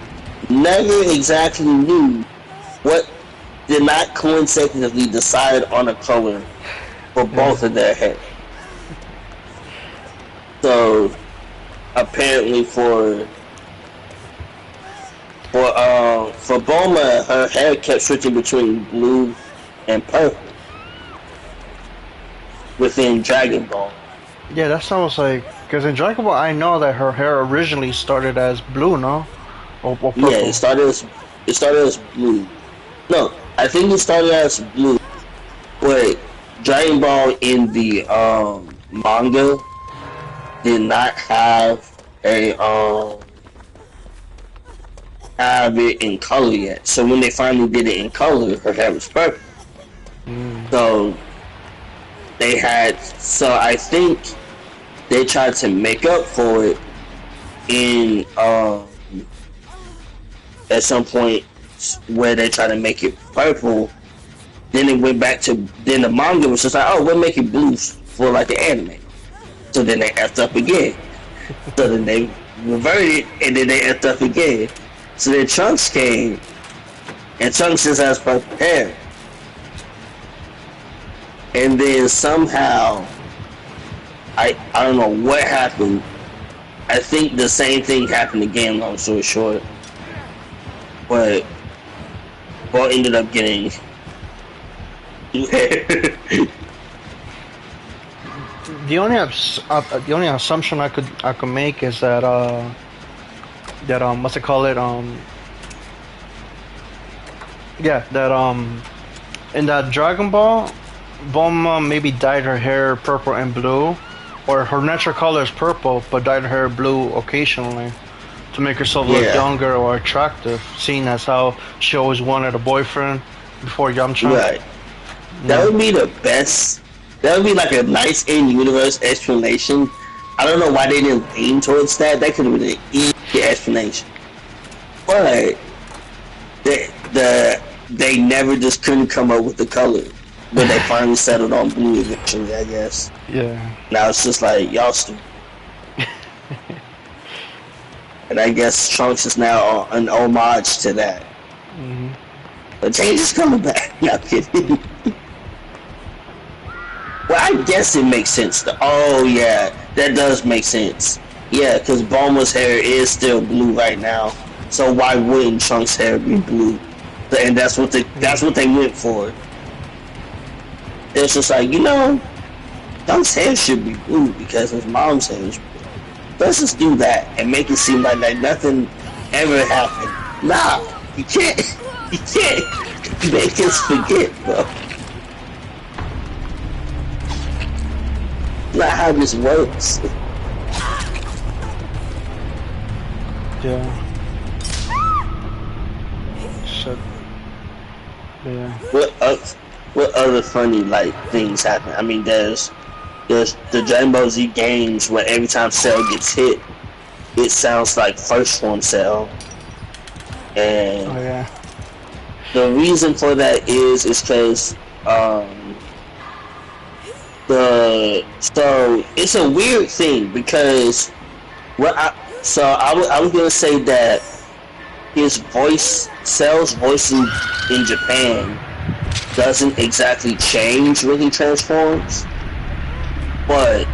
never exactly knew what did not coincidentally decide on a color for both of their hair. So apparently for Bulma, her hair kept switching between blue and purple within Dragon Ball. Yeah, that sounds like, because in Dragon Ball I know that her hair originally started as blue, no? Or purple. Yeah, it started as blue. No, I think it started as blue. But Dragon Ball in the manga did not have have it in color yet. So when they finally did it in color, her hair was purple. So I think they tried to make up for it in at some point where they tried to make it purple. Then it went back to, then the manga was just like, oh, we'll make it blue for like the anime. So then they effed up again. So then they reverted, and then they effed up again. So then Trunks came, and Trunks just has purple hair. And then somehow, I don't know what happened. I think the same thing happened again, long story short. But Bo ended up getting the only assumption I could make is that what's it call it yeah, that in that Dragon Ball, Bulma maybe dyed her hair purple and blue, or her natural color is purple but dyed her hair blue occasionally to make herself look younger or attractive, seeing as how she always wanted a boyfriend before Yamcha. Right. That would be the best. That would be like a nice in-universe explanation. I don't know why they didn't lean towards that. That could have been an easy explanation. But they never just couldn't come up with the color. But they finally settled on blue eventually, I guess. Yeah. Now it's just like, y'all stupid. And I guess Trunks is now an homage to that. Mm-hmm. But Change is coming back. Not kidding. Well, I guess it makes sense. Oh, yeah. That does make sense. Yeah, because Bulma's hair is still blue right now. So why wouldn't Trunks' hair be blue? And that's what they went for. It's just like, Trunks' hair should be blue because his mom's hair is blue. Let's just do that and make it seem like nothing ever happened. Nah, you can't make us forget, bro. Not how this works. Yeah. Shit. Yeah. What other funny things happen? I mean, there's the Dragon Ball Z games where every time Cell gets hit, it sounds like first form Cell. And Oh yeah. the reason for that is because so it's a weird thing because I was gonna say that his voice, Cell's voice in Japan doesn't exactly change when he transforms, but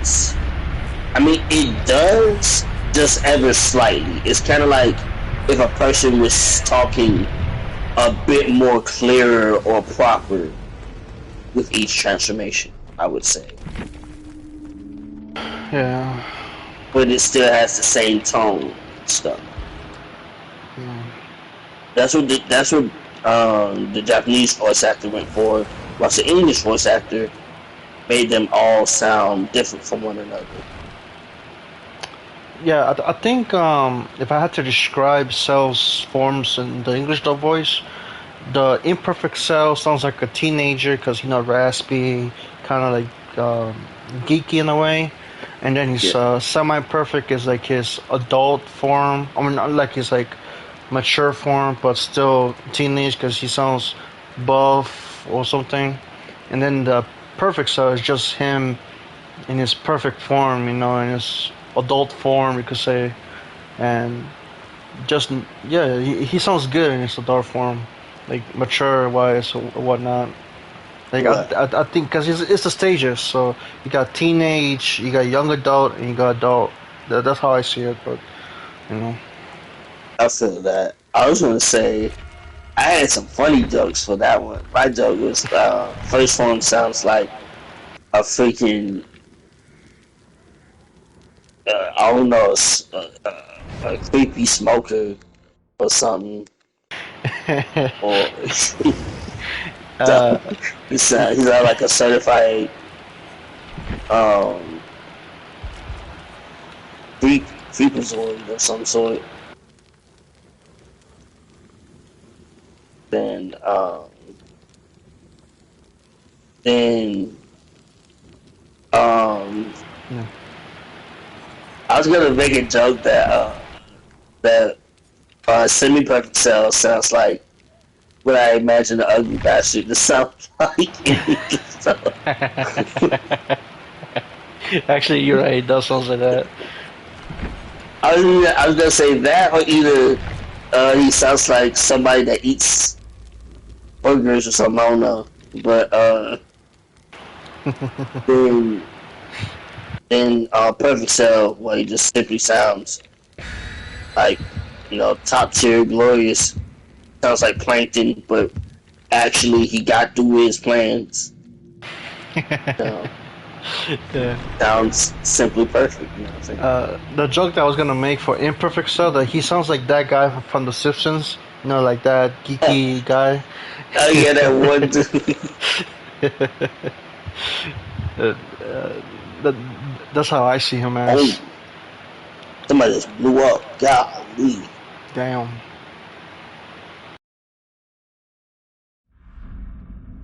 I mean it does, just ever slightly. It's kind of like if a person was talking a bit more clearer or proper with each transformation, I would say. Yeah. But it still has the same tone and stuff. Yeah. That's what the Japanese voice actor went for, whilst the English voice actor made them all sound different from one another. Yeah, I think if I had to describe Cell's forms in the English dub voice, the imperfect Cell sounds like a teenager because raspy, kind of like geeky in a way, and then his semi-perfect is like his adult form. I mean, not like his like mature form, but still teenage because he sounds buff or something. And then the perfect Cell is just him in his perfect form, in his adult form, you could say, and just he sounds good in his adult form, like mature wise or whatnot. Like I think because it's the stages, so you got teenage, you got young adult, and you got adult. That's how I see it, but I feel that. I was gonna say I had some funny jokes for that one. My joke was first form sounds like a freaking I don't know, a creepy smoker or something. Or he's not like a certified freakazoid of some sort. Then I was gonna make a joke that semi-perfect Cell sounds like what I imagine the ugly bastard to sound like. Actually, you're right. It does sound like that. I was gonna say that, or either he sounds like somebody that eats burgers or something. I don't know, but then Perfect Cell, where he just simply sounds like top tier, glorious. Sounds like Plankton, but actually he got through his plans. Yeah. Sounds simply perfect. You know what I'm saying? The joke that I was gonna make for Imperfect Cell, that he sounds like that guy from The Simpsons. You know, like that geeky guy. Oh yeah, that one dude. uh, that, that's how I see him Oh, as. somebody just blew up. Golly, Damn.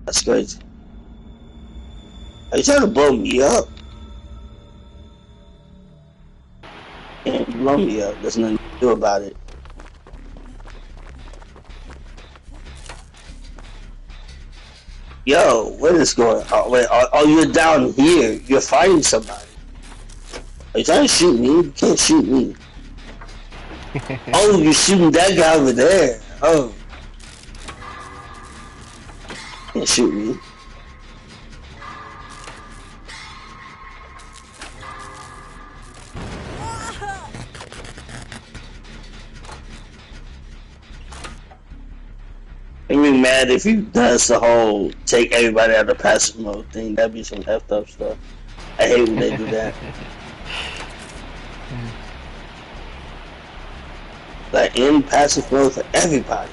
that's crazy. Are you trying to blow me up? Can't blow me up. There's nothing to do about it. Yo, what is going on? Wait, you're down here. You're fighting somebody. Are you trying to shoot me? You can't shoot me. Oh, you're shooting that guy over there. Oh. Can't shoot me. I'd be mad if you does the whole take everybody out of passive mode thing. That'd be some effed up stuff. I hate when they do that. Like in passive mode for everybody.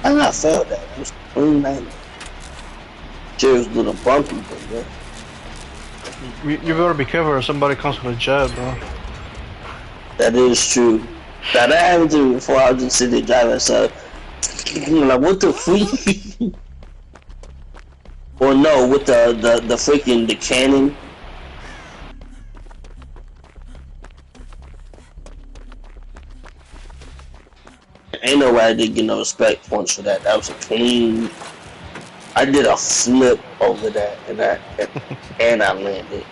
I not felt that. It was 29. Sure, it was a little bumpy, but yeah. You better be careful if somebody comes with a jab, bro. That is true. That happened to me before. I was just sitting there driving, so like, what the freak? Or no, with the freaking the cannon. Ain't no way I didn't get no respect points for that. That was a clean. I did a flip over that, and I landed.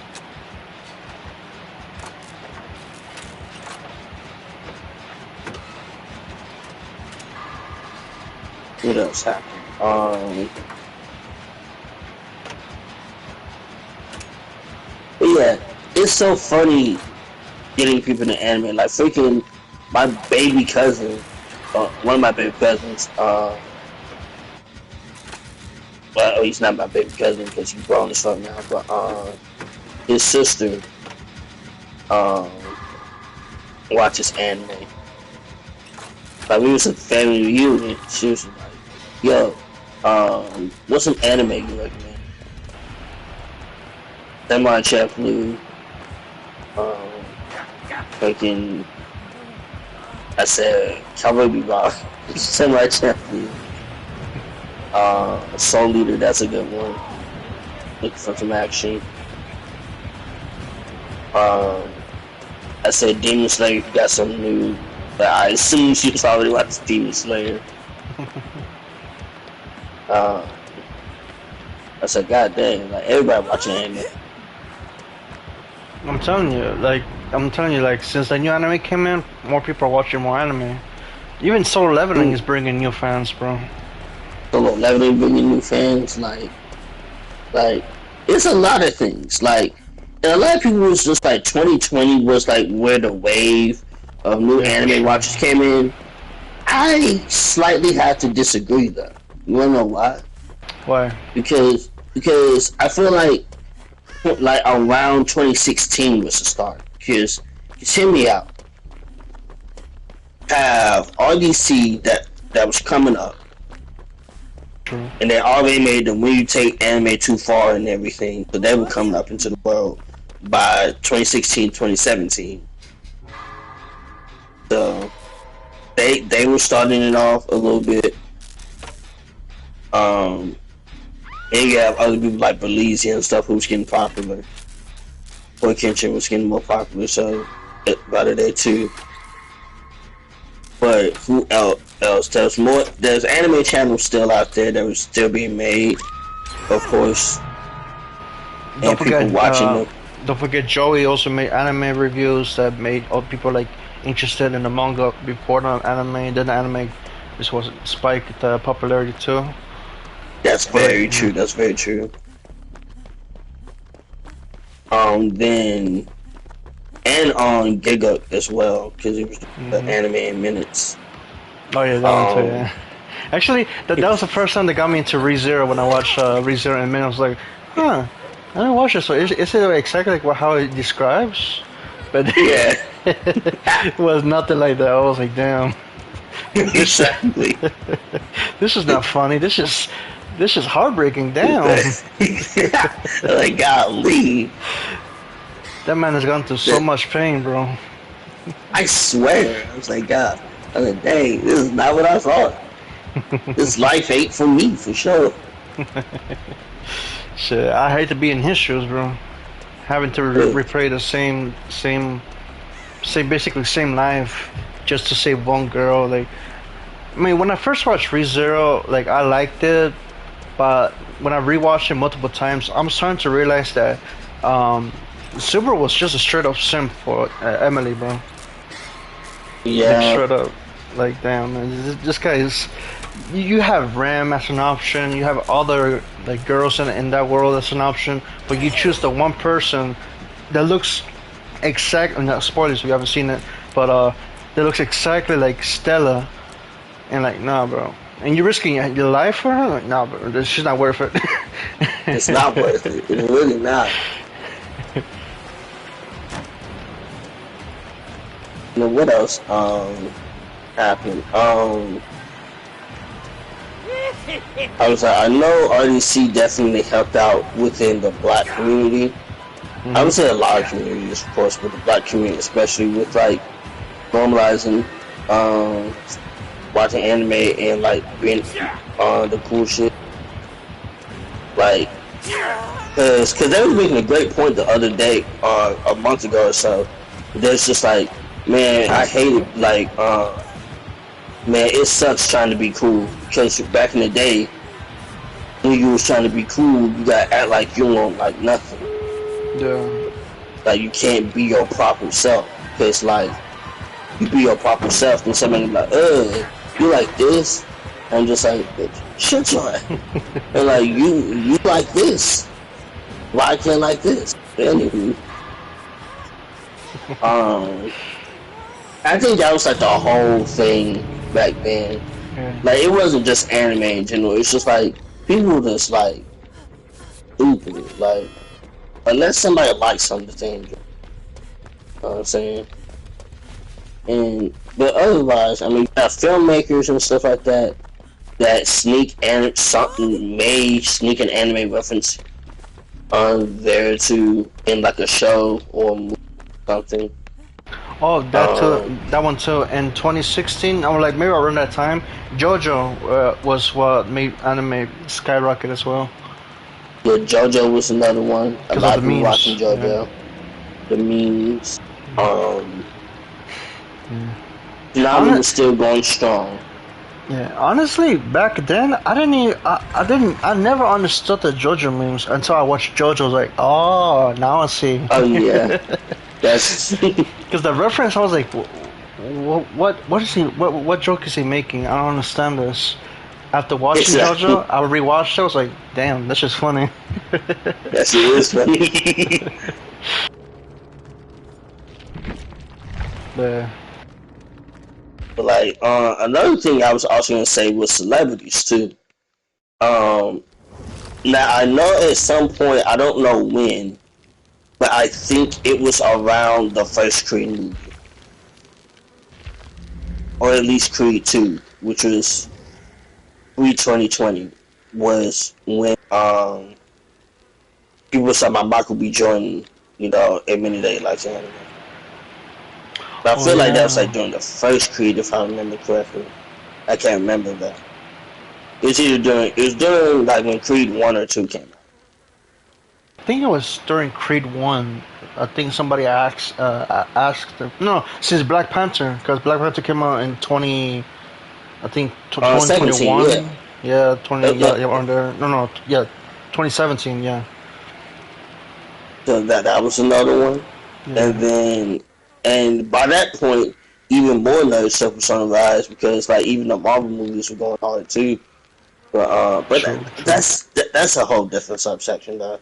What else happened? But yeah, it's so funny getting people into anime. Like freaking my baby cousin, one of my baby cousins. Well, he's not my baby cousin because he's grown as fuck now. But his sister watches anime. Like we was at the family reunion. She was like, "Yo, what's some anime you recommend?" Samurai Champloo. Fucking. I said Cowboy Bebop. Samurai Champloo. Soul Leader, that's a good one. Looking for some action. I said Demon Slayer got something new, but I assume she was already watching Demon Slayer. I said, God damn, like everybody watching anime. I'm telling you, like since the new anime came in, more people are watching more anime. Even Solo Leveling is bringing new fans, bro. Solo Leveling bringing new fans, like it's a lot of things. Like, and a lot of people was just like 2020 was like where the wave of new anime watchers came in. I slightly have to disagree though. You wanna know why? Why? Because I feel like around 2016 was the start. Because hear me out. Have RDC that was coming up. True. And they already made them when you take anime too far and everything, but they were coming up into the world by 2016, 2017. So they were starting it off a little bit. And you have other people like Belize and stuff who was getting popular. Boy Kenshin was getting more popular, so by the day too. But who else? There's more. There's anime channels still out there that was still being made, of course. Don't forget, people watching them. Don't forget, Joey also made anime reviews that made all people like interested in the manga before the anime. Then the anime just was spiked popularity too. That's very true. That's very true. Then and on Giga as well because it was the anime in minutes. Oh yeah, that one too. Yeah. Actually, that was the first time that got me into ReZero when I watched ReZero, and I was like, huh, I didn't watch it. So is it exactly like how it describes? But Yeah, it was nothing like that. I was like, damn, exactly. this is not funny. This is heartbreaking. Damn, Like, golly. that man has gone through so much pain, bro. I swear. I was like, God. I was like, dang, this is not what I thought. This life ain't for me, for sure. Shit, I hate to be in his shoes, bro. Having to replay the basically same life just to save one girl. Like, I mean, when I first watched ReZero, like I liked it, but when I rewatched it multiple times, I'm starting to realize that Super was just a straight up simp for Emily, bro. Yeah. Like straight up, like damn, man, this guy is. You have Ram as an option. You have other like girls in that world as an option, but you choose the one person that looks exactly. Not spoilers if you haven't seen it, but that looks exactly like Stella, and like nah, bro. And you're risking your life for her? Like nah, bro. This shit's not worth it. It's not worth it. It's really not. You know what else happened? I was like, I know RDC definitely helped out within the black community. Mm-hmm. I would say a lot of communities, of course, but the black community, especially with like normalizing watching anime and like being the cool shit. Like, cause they was making a great point the other day, a month ago or so. There's just like, man, I hate it. Like, man, it sucks trying to be cool because back in the day, when you was trying to be cool, you gotta act like you don't like nothing. Yeah. Like you can't be your proper self. Cause like you be your proper self, then somebody be like, you like this? I'm just like, shut your ass. And like you like this. Why I can't like this? Anywho. I think that was like the whole thing back then. Yeah. Like it wasn't just anime in general. It's just like people just like stupid. Like unless somebody likes something, you know what I'm saying? But otherwise, I mean, you have filmmakers and stuff like that that sneak and something may sneak an anime reference on there too in like a show or something. Oh, that one too. In 2016, I was like maybe around that time, JoJo was what made anime skyrocket as well. Yeah, JoJo was another one. A lot of people memes. watching JoJo. Yeah. The memes. Nami was still going strong. Yeah, honestly, back then I never understood the JoJo memes until I watched JoJo. I was like, oh, now I see. Oh yeah, that's because the reference. I was like, what is he? What joke is he making? I don't understand this. After watching exactly. JoJo, I rewatched it. I was like, damn, that's just funny. Yes, it is funny. Yeah. But like, another thing I was also gonna say was celebrities too. Now I know at some point, I don't know when, but I think it was around the first Creed movie, or at least Creed 2, which was Creed 2020, was when people was talking about Michael B. Jordan, you know, admitted that he likes anime. But I feel like that was like during the first Creed, if I remember correctly. I can't remember that. It was during like when Creed 1 or 2 came out. I think it was during Creed 1. I think somebody asked them. No, since Black Panther, because Black Panther came out in 2021. Yeah, 2017, yeah. So that was another one. Yeah. And by that point, even more nerd stuff was on the rise because like even the Marvel movies were going hard too. But true. That's a whole different subsection though.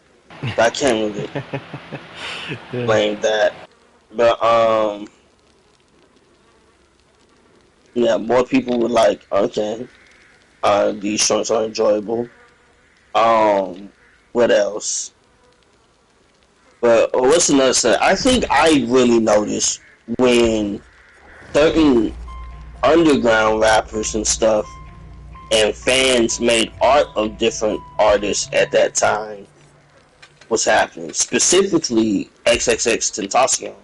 I can't really blame that. But yeah, more people were like, okay, These joints are enjoyable. What else? But what's another thing? I think I really noticed when certain underground rappers and stuff and fans made art of different artists at that time was happening. Specifically, XXX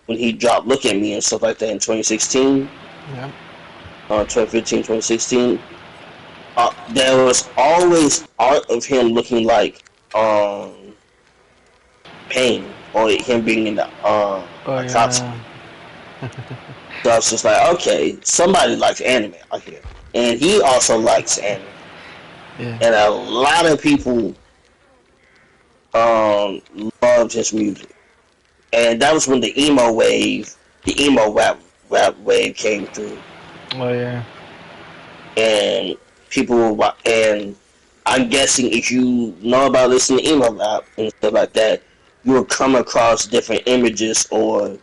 when he dropped "Look at Me" and stuff like that in 2016, Yeah. 2015, 2016. There was always art of him looking like Pain or him being in the Oh a cop. yeah. So I was just like, okay, somebody likes anime out here, and he also likes anime, Yeah. and a lot of people loved his music, and that was when the emo rap wave came through, Oh yeah. and and I'm guessing if you know about listening to emo rap and stuff like that, you will come across different images or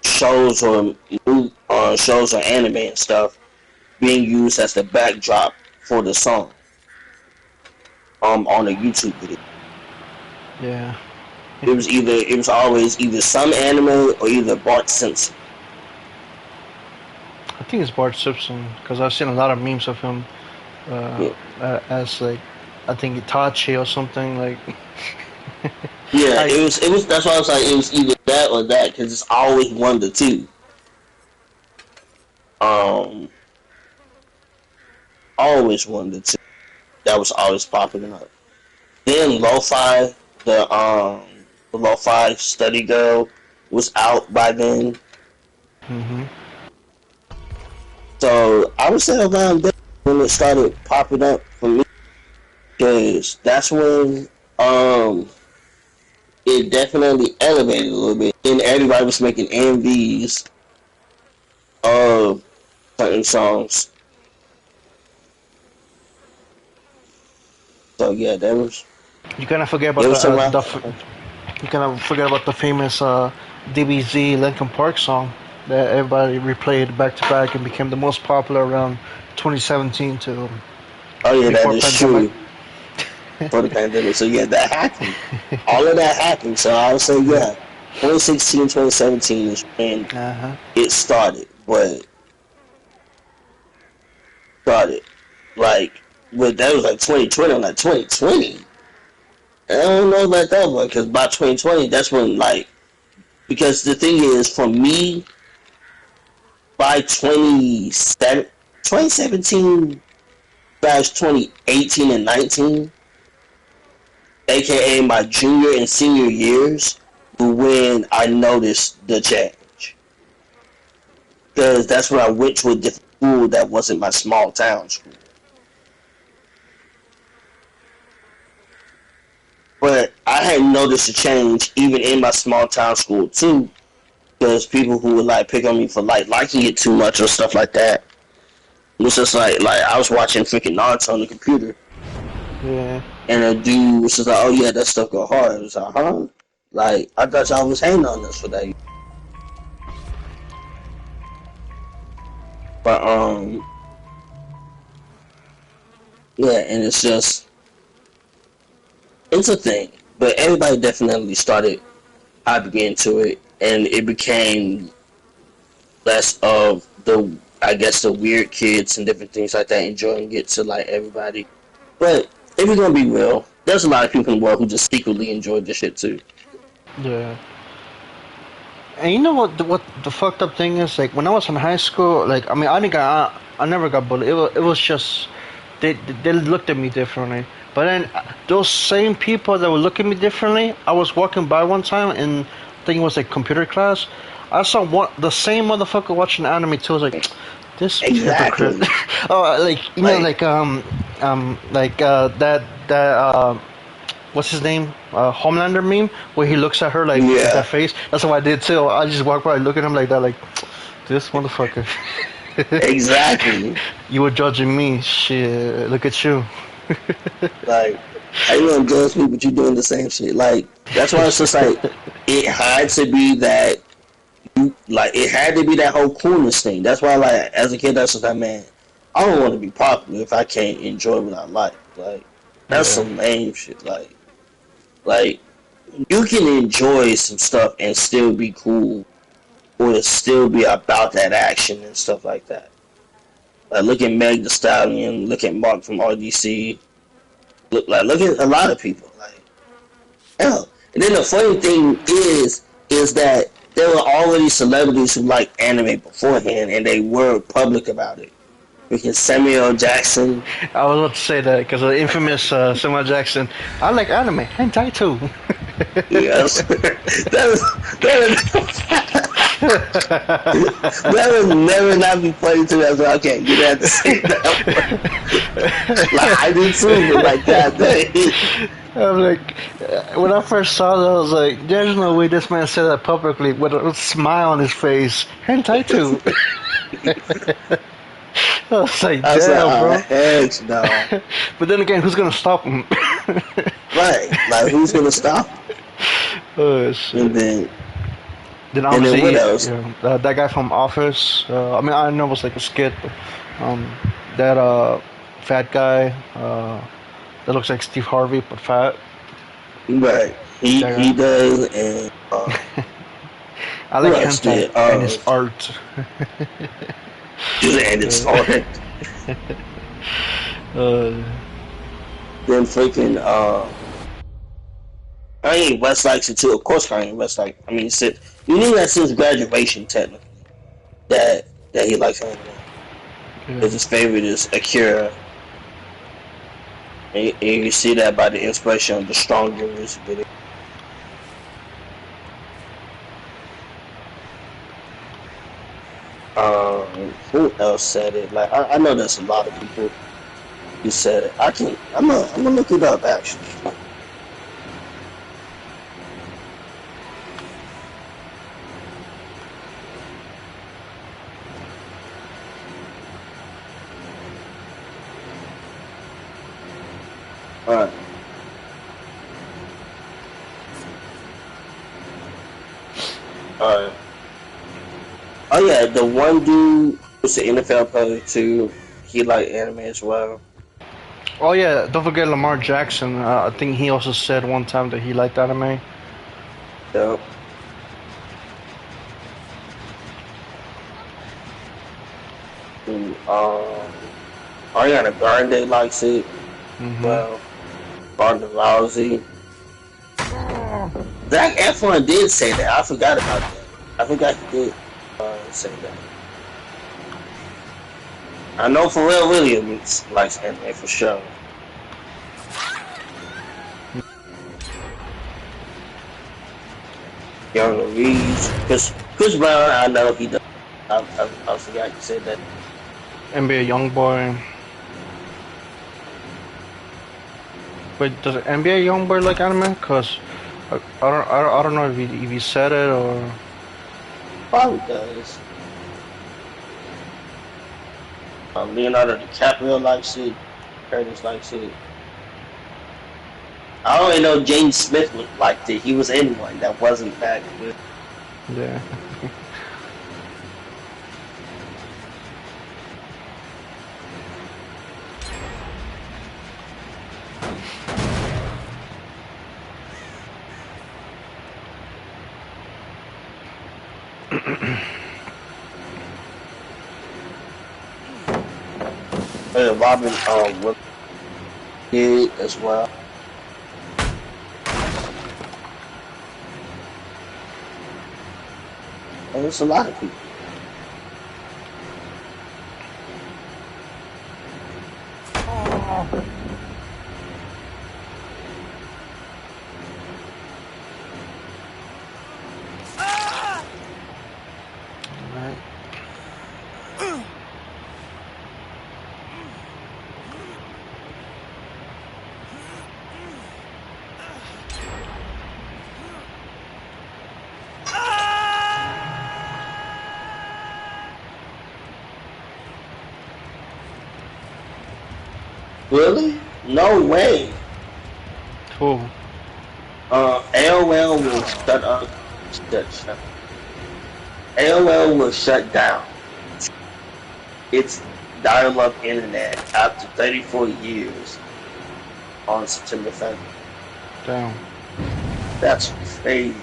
shows or shows or anime and stuff being used as the backdrop for the song on a YouTube video. Yeah. It was always either some anime or either Bart Simpson. I think it's Bart Simpson because I've seen a lot of memes of him Yeah. as like I think Itachi or something like. Yeah, Like, it was. That's why I was like, it was either that or that because it's always one of the two. Um, always one of the two. That was always popping up. Then the lo-fi study girl was out by then. hmm So I would say around then when it started popping up for me, because that's when it definitely elevated a little bit, and everybody was making MVs of certain songs. So yeah, that was you kind of forget about it was around. you kind of forget about the famous DBZ Linkin Park song that everybody replayed back to back and became the most popular around 2017 to Oh yeah, that before is pandemic. true for the pandemic. So yeah, that happened. All of that happened. So I would say yeah, 2016, 2017 is when Uh-huh. it started, but started like but that was like 2020. I'm like 2020. I don't know about that one because by 2020, that's when like because the thing is for me by 2017 2018 and 19, aka my junior and senior years, when I noticed the change. Because that's when I went to a different school that wasn't my small town school. But I had noticed a change even in my small town school too, because people who would like pick on me for like liking it too much or stuff like that. It was just like I was watching freaking Naruto on the computer, Yeah. and a dude was just like, "Oh yeah, that stuff go hard." It was like, "Huh?" Like I thought y'all was hating on us for that. But yeah, and it's just it's a thing. But everybody definitely started hopping into it, and it became less of the I guess the weird kids and different things like that enjoying it to like everybody. But if we're gonna be real, there's a lot of people in the world who just secretly enjoy this shit too. Yeah. And you know what the fucked up thing is? Like when I was in high school, like I mean I never got bullied. It was just they looked at me differently. But then those same people that were looking at me differently, I was walking by one time and I think it was like computer class. I saw the same motherfucker watching anime too. I was like, this Exactly. hypocrite. Oh, like you know, that what's his name? Homelander meme where he looks at her like with Yeah, that face. That's what I did too. I just walk by, look at him like that, like this motherfucker. exactly. You were judging me. Shit, look at you. Like, how you gonna judge me, but you doing the same shit? Like, that's why it's just like it had to be that it had to be that whole coolness thing. That's why, like, as a kid, that's just like, man, I don't want to be popular if I can't enjoy what I like. Like that's Yeah. some lame shit. Like you can enjoy some stuff and still be cool, or still be about that action and stuff like that. Like look at Meg the Stallion, look at Mark from RDC, look at a lot of people. Like hell. And then the funny thing is that there were already celebrities who liked anime beforehand, and they were public about it. Because Samuel Jackson, I was about to say that because of the infamous Samuel Jackson. I like anime, hentai too. yes, that would never not be funny to me. I was like, okay, you have to say that. Like I did too, but like that day. I'm like, when I first saw that, I was like, there's no way this man said that publicly with a smile on his face. Hentai too. I was like, I was like, damn, bro. heck no. But then again, who's gonna stop him? Right, like who's gonna stop? Oh shit. And then Obviously, what else? that guy from Office. I mean, I know it was like a skit, but that fat guy that looks like Steve Harvey but fat. Right, he does, and I like else hentai did? and his art. and it's art. Then freaking Kanye West likes it too. Of course, Kanye West like. I mean, you knew that since graduation, technically, that he likes anime. Because his favorite is Akira, and you see that by the inspiration of the Stronger music video. Who else said it? Like I know there's a lot of people who said it. I'm gonna look it up actually. Alright. Alright. Oh yeah, the one dude was the NFL player too. He liked anime as well. Oh yeah, don't forget Lamar Jackson. I think he also said one time that he liked anime. Yep. And, Ariana Grande likes it. Well, Ronda Rousey. Zac Efron did say that. I forgot about that. I forgot he did say that. I know Pharrell Williams likes anime for sure. Young Reeves. Chris Brown, I know he does. I forgot you said that. NBA YoungBoy. Wait, does NBA YoungBoy like anime? Cause I don't know if he said it or. Probably does. Leonardo DiCaprio likes it. Curtis likes it. I only know James Smith liked it. He was in one that wasn't that good. Yeah. Robin did as well. And there's a lot of people. Really? No way. Who? AOL will shut up. AOL will shut down. It's dial-up internet after 34 years on September 7th. Damn. That's crazy.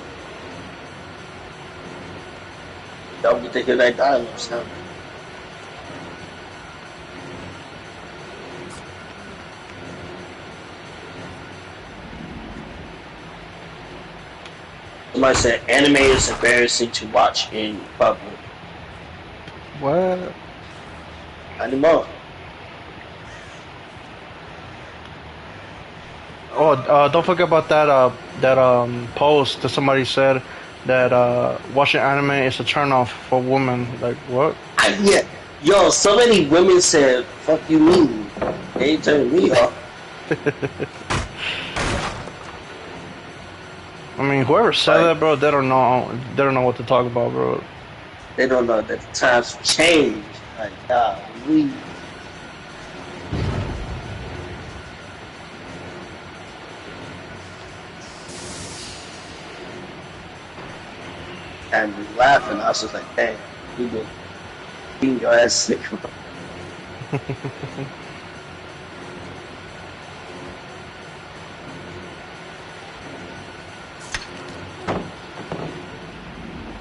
Don't you think of that dial-up sound? Somebody said anime is embarrassing to watch in public. What? Anymore. Oh, don't forget about that post that somebody said that watching anime is a turnoff for women. Like what? Yeah. Yo, so many women said, fuck you mean? They ain't turning me off. I mean, whoever said that, bro, they don't know. They don't know what to talk about, bro. They don't know that the times have changed. Like, we. And we laughing. I was just like, dang, we been beating your ass sick.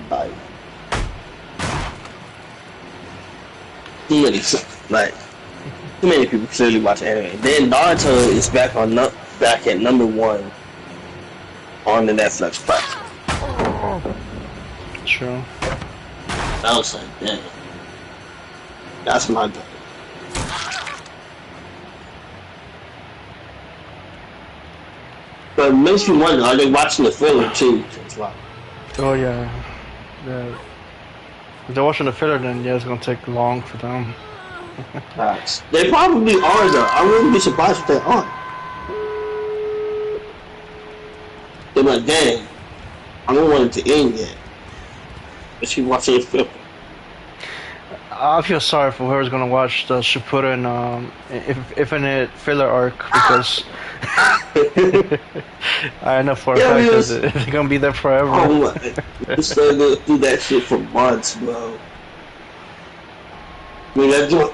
Like, like, too many people clearly watch anime. Then Naruto is back on back at number 1 on the Netflix platform. True. I was like, dang, that's my goal. But it makes me wonder, are they watching the filler too? As well? Oh yeah. Yeah. If they're watching the filler, then yeah, it's gonna take long for them. They probably are though. I wouldn't be surprised if they aren't. They're like, dang, I don't want it to end yet. But she watching the film. I feel sorry for whoever's gonna watch the Shippuden Infinite filler arc because I know for a fact that they're gonna be there forever. Oh my! I'm still gonna do that shit for months, bro. I mean, that joint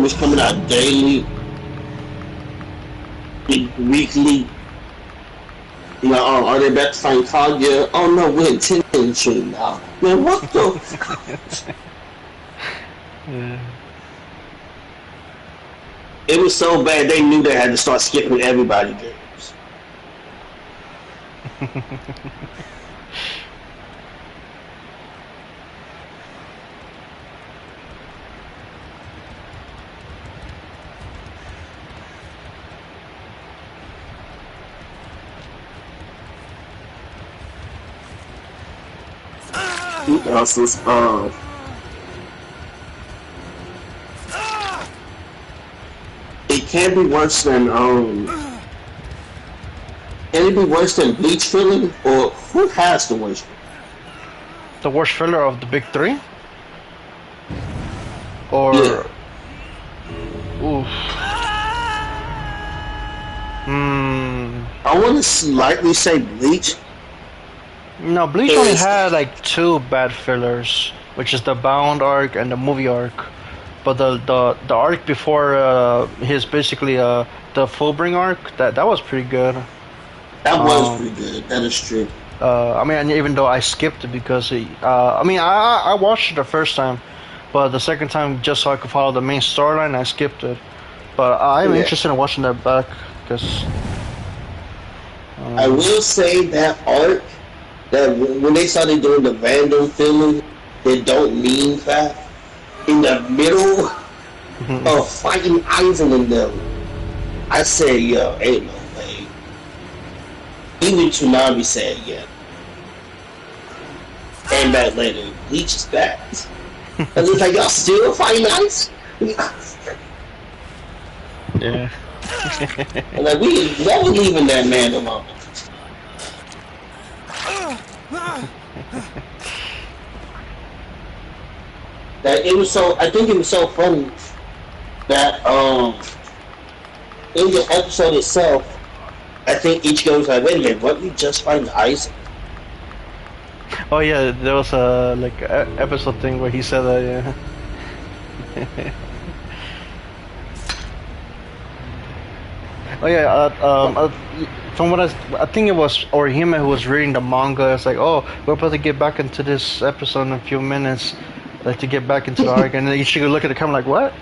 was coming out daily, weekly. You know, are they about to find Kaguya? Oh no, we're in Tekken now. Man, what the? Yeah. It was so bad they knew they had to start skipping everybody games. Also, it can't be worse than can it be worse than Bleach filler, or who has the worst? The worst filler of the big three? Or yeah. Oof. I want to slightly say Bleach. No, Bleach only had like 2 bad fillers, which is the Bound arc and the movie arc. But the arc before his basically the Fullbring arc, that was pretty good. That was pretty good. That is true. I mean, even though I skipped it because I mean, I watched it the first time, but the second time just so I could follow the main storyline, I skipped it. But I'm interested in watching that back because I will say that arc, that when they started doing the random filming that don't mean that, in the middle of fighting Aizen and them, I said, yo, ain't no way. Even Tsunami said, yeah. Came back later, Bleach is back. And it's like, y'all still fighting Aizen? Yeah. And like, we never leaving that man alone. That it was so, I think it was so funny that in the episode itself, I think each goes like, wait a minute, what, we just find Isaac? Oh yeah, there was a like episode thing where he said that, yeah. Oh yeah, from what I think it was Orihime who was reading the manga. It's like, oh, we're about to get back into this episode in a few minutes, like to get back into the arc, and then Ichigo look at the camera like, what?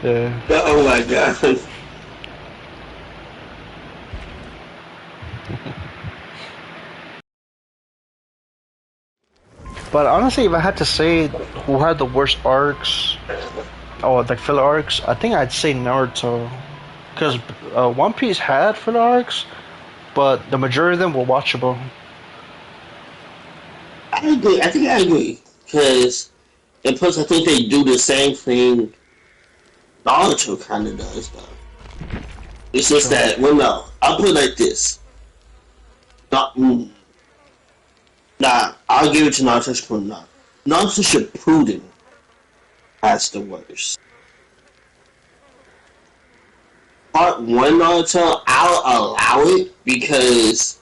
Yeah. Oh my god. But honestly, if I had to say who had the worst arcs, or like filler arcs, I think I'd say Naruto, because One Piece had filler arcs, but the majority of them were watchable. I agree. I think I agree. Because, and plus, I think they do the same thing Naruto kind of does, though. It's just Sure. that, well, no. I'll put it like this. Not, nah, I'll give it to Naruto Shippuden. Nah. Naruto Shippuden has the worst. Part 1 Naruto, I'll allow it because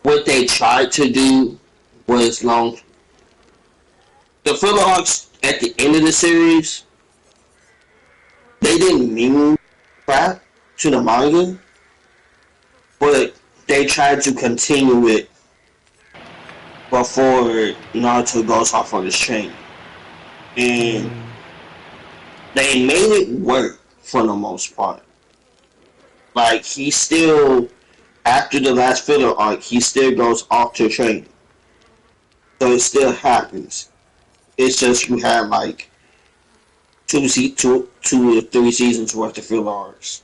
what they tried to do was long. The filler arcs at the end of the series, they didn't mean crap to the manga, but they tried to continue it before Naruto goes off on his train. And they made it work for the most part. Like, he still, after the last filler arc, he still goes off to training. So it still happens. It's just you have like two or three seasons worth of filler arcs.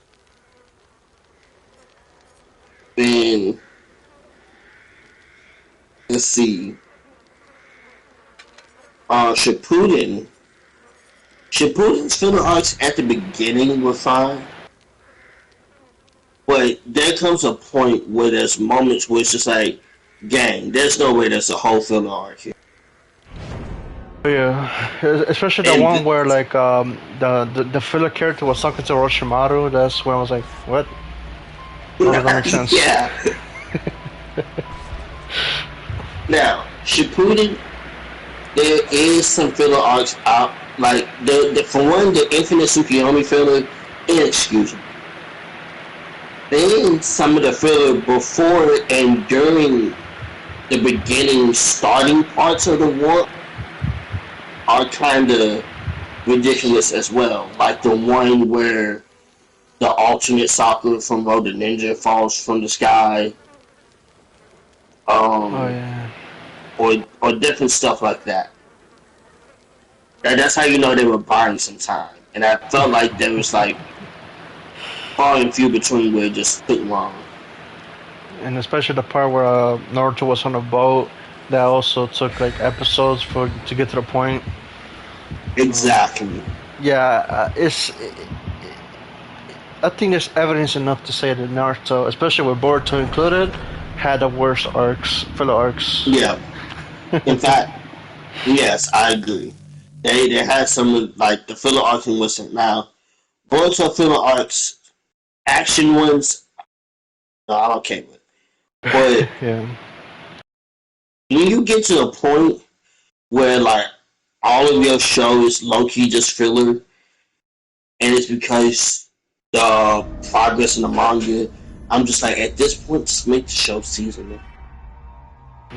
Then let's see. Shippuden's filler arcs at the beginning were fine. But there comes a point where there's moments where it's just like, gang, there's no way there's a whole filler arc here. Yeah, especially the And one where like the filler character was talking to Orochimaru. That's when I was like, what? How does that make sense? Yeah. Now, Shippuden, there is some filler arcs out. Like for one, the Infinite Tsukiyomi filler, inexcusable. Then some of the filler before and during the beginning, starting parts of the war are kind of ridiculous as well. Like the one where the alternate Sakura from Road to Ninja falls from the sky. Oh yeah. Or different stuff like that. That's how you know they were buying some time. And I felt like there was like far and few between where it just took long. And especially the part where Naruto was on a boat, that also took like episodes to get to the point. Exactly. Yeah, I think there's evidence enough to say that Naruto, especially with Boruto included, had the worst arcs, filler arcs. Yeah. In fact, yes, I agree. They had some like the filler arcs in Western. Now, Boruto filler arcs, action ones, no, I'm okay with. But Yeah. when you get to a point where like all of your show is low key just filler, and it's because the progress in the manga, I'm just like at this point, just make the show seasonal.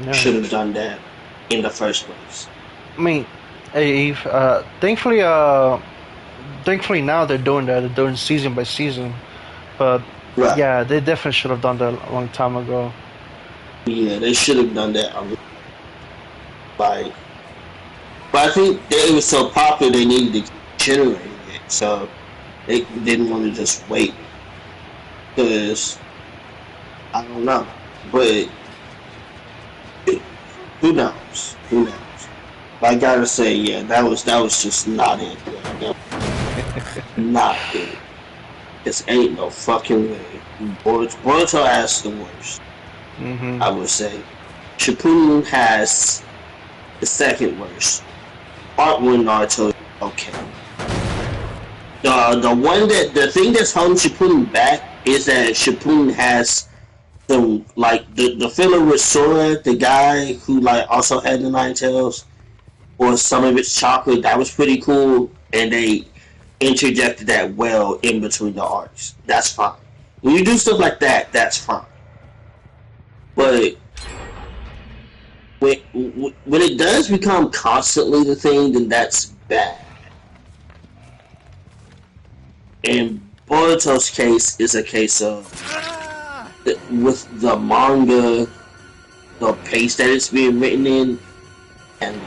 Yeah. Should have done that in the first place. I mean, hey, Eve, thankfully now they're doing that. They're doing season by season. But Right. yeah, they definitely should have done that a long time ago. Yeah, they should have done that. Like, but I think it was so popular they needed to generate it, so they didn't want to just wait. Because I don't know, but who knows? Who knows? But I gotta say, yeah, that was just not it. Not it. This ain't no fucking way. Boruto has the worst. Mm-hmm. I would say. Shippuden has the second worst. Part 1 Naruto, okay. The thing that's holding Shippuden back is that Shippuden has some, like, the filler with Sora, the guy who, like, also had the Nine Tails, or some of its chocolate, that was pretty cool, and they interjected that well in between the arcs. That's fine. When you do stuff like that, that's fine. But when it does become constantly the thing, then that's bad. In Boruto's case, is a case of with the manga, the pace that it's being written in, and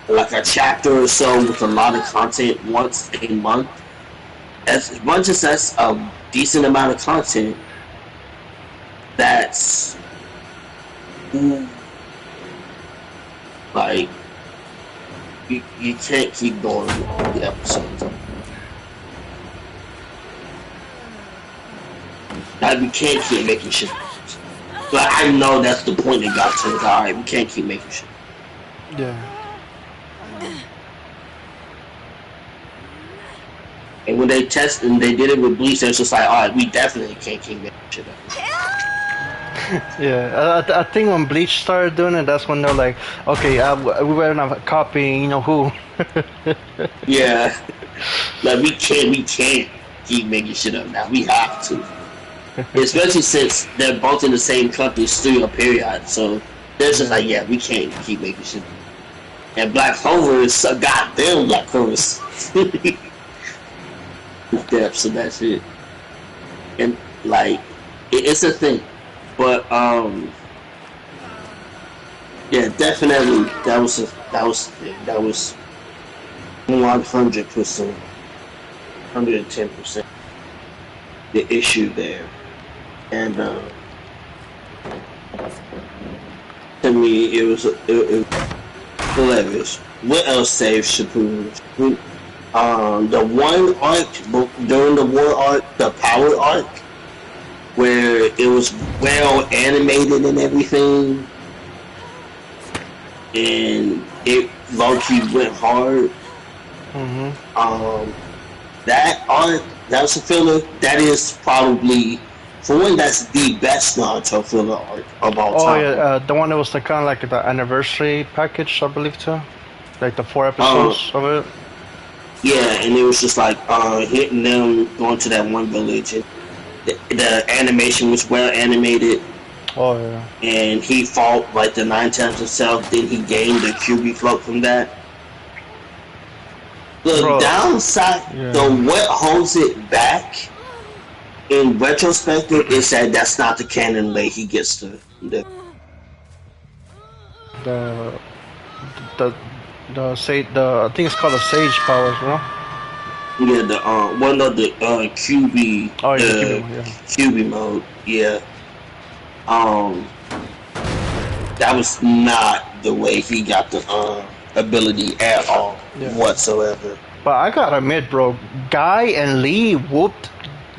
like a chapter or so with a lot of content once a month. As much as that's a decent amount of content, that's like you can't keep going with all the episodes. Like, we can't keep making shit. But I know that's the point that got to. Alright, we can't keep making shit. Yeah. And when they tested and they did it with Bleach, it's just like, alright, we definitely can't keep making shit up. Yeah, I think when Bleach started doing it, that's when they're like, okay, we better not copy, you know who. Yeah. Like, we can't keep making shit up now. We have to. Especially since they're both in the same company, Studio Period, so they're just like, yeah, we can't keep making shit up. And Black Clover is so goddamn Black Clover. Depths of that shit. And, like, it's a thing. But yeah, definitely that was 100%, 110% the issue there, and to me it was hilarious. What else saves Shippuden? The one arc during the war arc, the power arc, where it was well animated and everything, and it low-key went hard. That arc, that was a filler. That is probably, for one, that's the best Naruto filler arc of all time. Oh yeah, the one that was kind of like the anniversary package, I believe too, like the 4 episodes of it. Yeah, and it was just like hitting them, going to that one village, and the animation was well animated. Oh yeah. And he fought like the 9 times himself. Then he gained the QB float from that. The downside, what holds it back in retrospective is that that's not the canon way he gets the I think it's called the Sage powers, you know? Yeah, the one of the QB, oh, yeah, the QB mode, yeah. That was not the way he got the ability at all whatsoever. But I gotta admit, bro, Guy and Lee whooped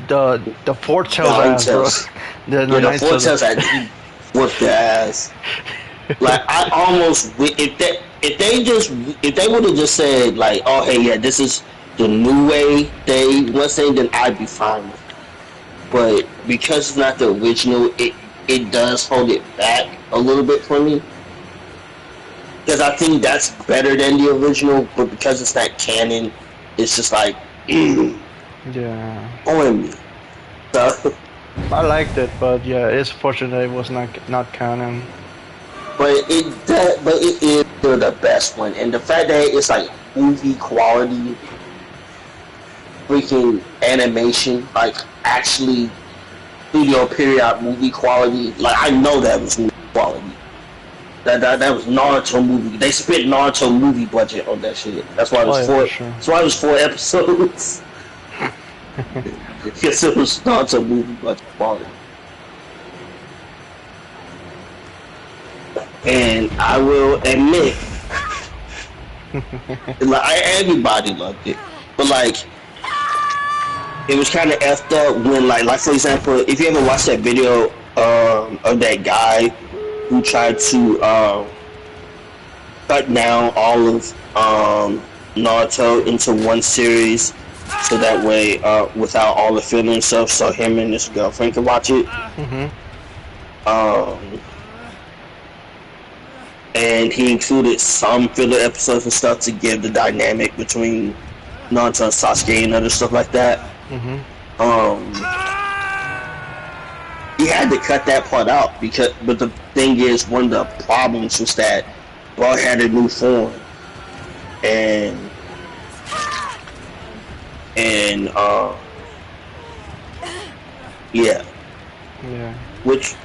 the Four Tails ass, bro. The Four Tails ass whooped their ass. Like, I almost, if they would have just said like, oh hey, yeah, this is the new way they was saying, then I'd be fine with it. But because it's not the original, it does hold it back a little bit for me. Because I think that's better than the original, but because it's not canon, it's just like, on me. So, I liked it, but yeah, it's fortunate it was not canon. But it is still the best one, and the fact that it's like movie quality, freaking animation, like actually Studio Period movie quality. Like, I know that was movie quality. That was Naruto movie. They spent Naruto movie budget on that shit. That's why it was That's why it was 4 episodes. Because it was Naruto movie budget quality. And I will admit, like, everybody loved it, but like, it was kind of effed up when, like for example, if you ever watch that video of that guy who tried to cut down all of Naruto into one series, so that way without all the filler and stuff, so him and his girlfriend could watch it. And he included some filler episodes and stuff to give the dynamic between Naruto and Sasuke and other stuff like that. Um, he had to cut that part out but the thing is, one of the problems was that Ball had a new form, and yeah, which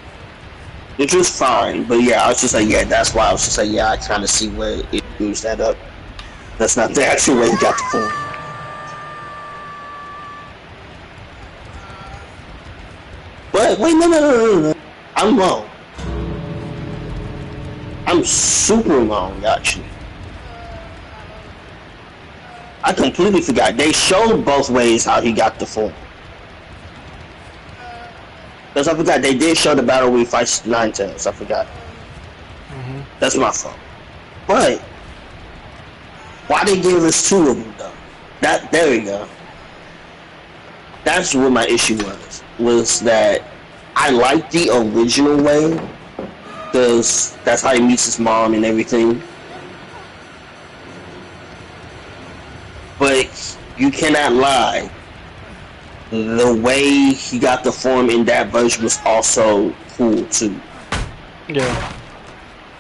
was fine, but yeah, I was just like, yeah, that's why I was just like, yeah, I kind of see where it moves that up. That's not the actual way he got the form. But wait, no. I'm wrong. I'm super wrong, actually. I completely forgot. They showed both ways how he got the form. Because I forgot, they did show the battle where he fights Ninetales. I forgot. That's my fault. But why they give us two of them though? There we go. That's what my issue was that I like the original way, because that's how he meets his mom and everything. But you cannot lie, the way he got the form in that version was also cool too. Yeah.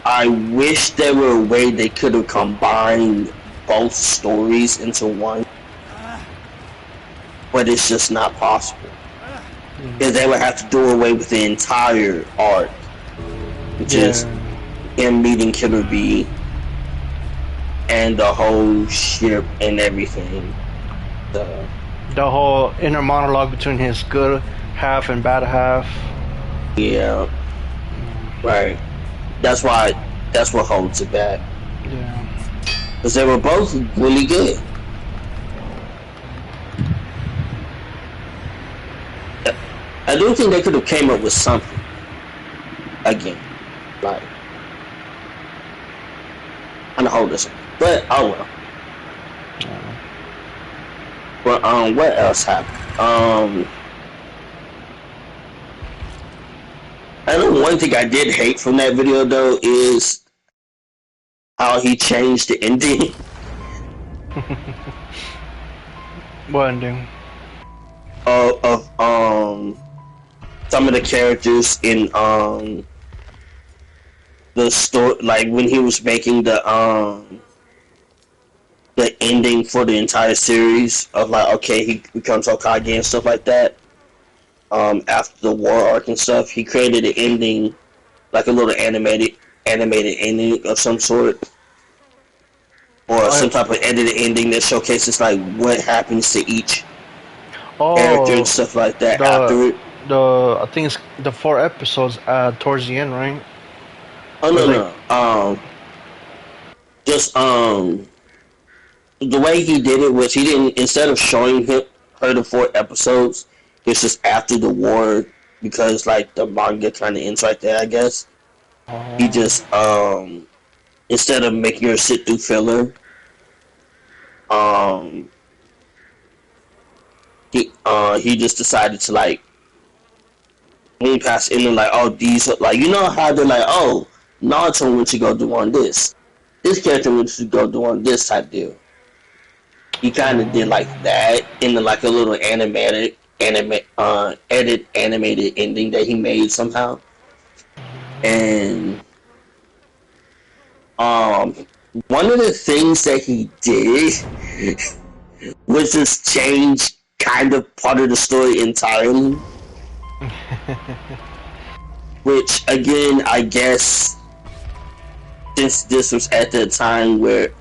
I wish there were a way they could have combined both stories into one, but it's just not possible. Because they would have to do away with the entire arc, which is him meeting Killer B and the whole ship and everything. The whole inner monologue between his good half and bad half. Yeah. Right. That's what holds it back. Yeah. Because they were both really good. I do think they could have came up with something. Again. Like, I'm gonna hold this. But, oh well. But, what else happened? I know one thing I did hate from that video though is how he changed the ending. What ending? Of some of the characters in the story, like when he was making the ending for the entire series of like, okay, he becomes Hokage and stuff like that. After the war arc and stuff, he created an ending, like a little animated ending of some sort, or some type of edited ending that showcases like what happens to each character and stuff like that after it. I think it's the 4 episodes towards the end, right? Oh no. Just the way he did it was he didn't, instead of showing her the 4 episodes, it's just after the war, because like the manga kind of ends right there, I guess. He just instead of making her sit through filler, he just decided to like move past in and like, oh, these are, like, you know how they're like, oh, Naruto went to go do on this character went to go do on this type deal. He kind of did like that in like a little animated ending that he made somehow. And one of the things that he did was just change kind of part of the story entirely. Which again, I guess, since this was at the time where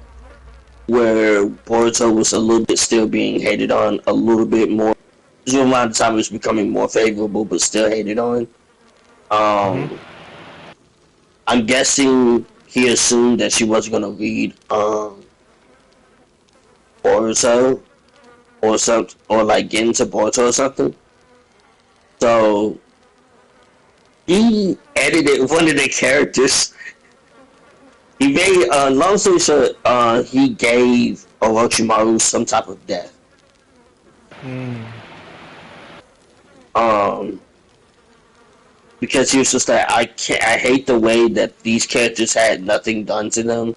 Boruto was a little bit still being hated on a little bit more. This was around the time it was becoming more favorable, but still hated on. I'm guessing he assumed that she wasn't gonna read Boruto or something, or like get into Boruto or something. So he edited one of the characters. He made, long story short, he gave Orochimaru some type of death. Because he was just like, I hate the way that these characters had nothing done to them.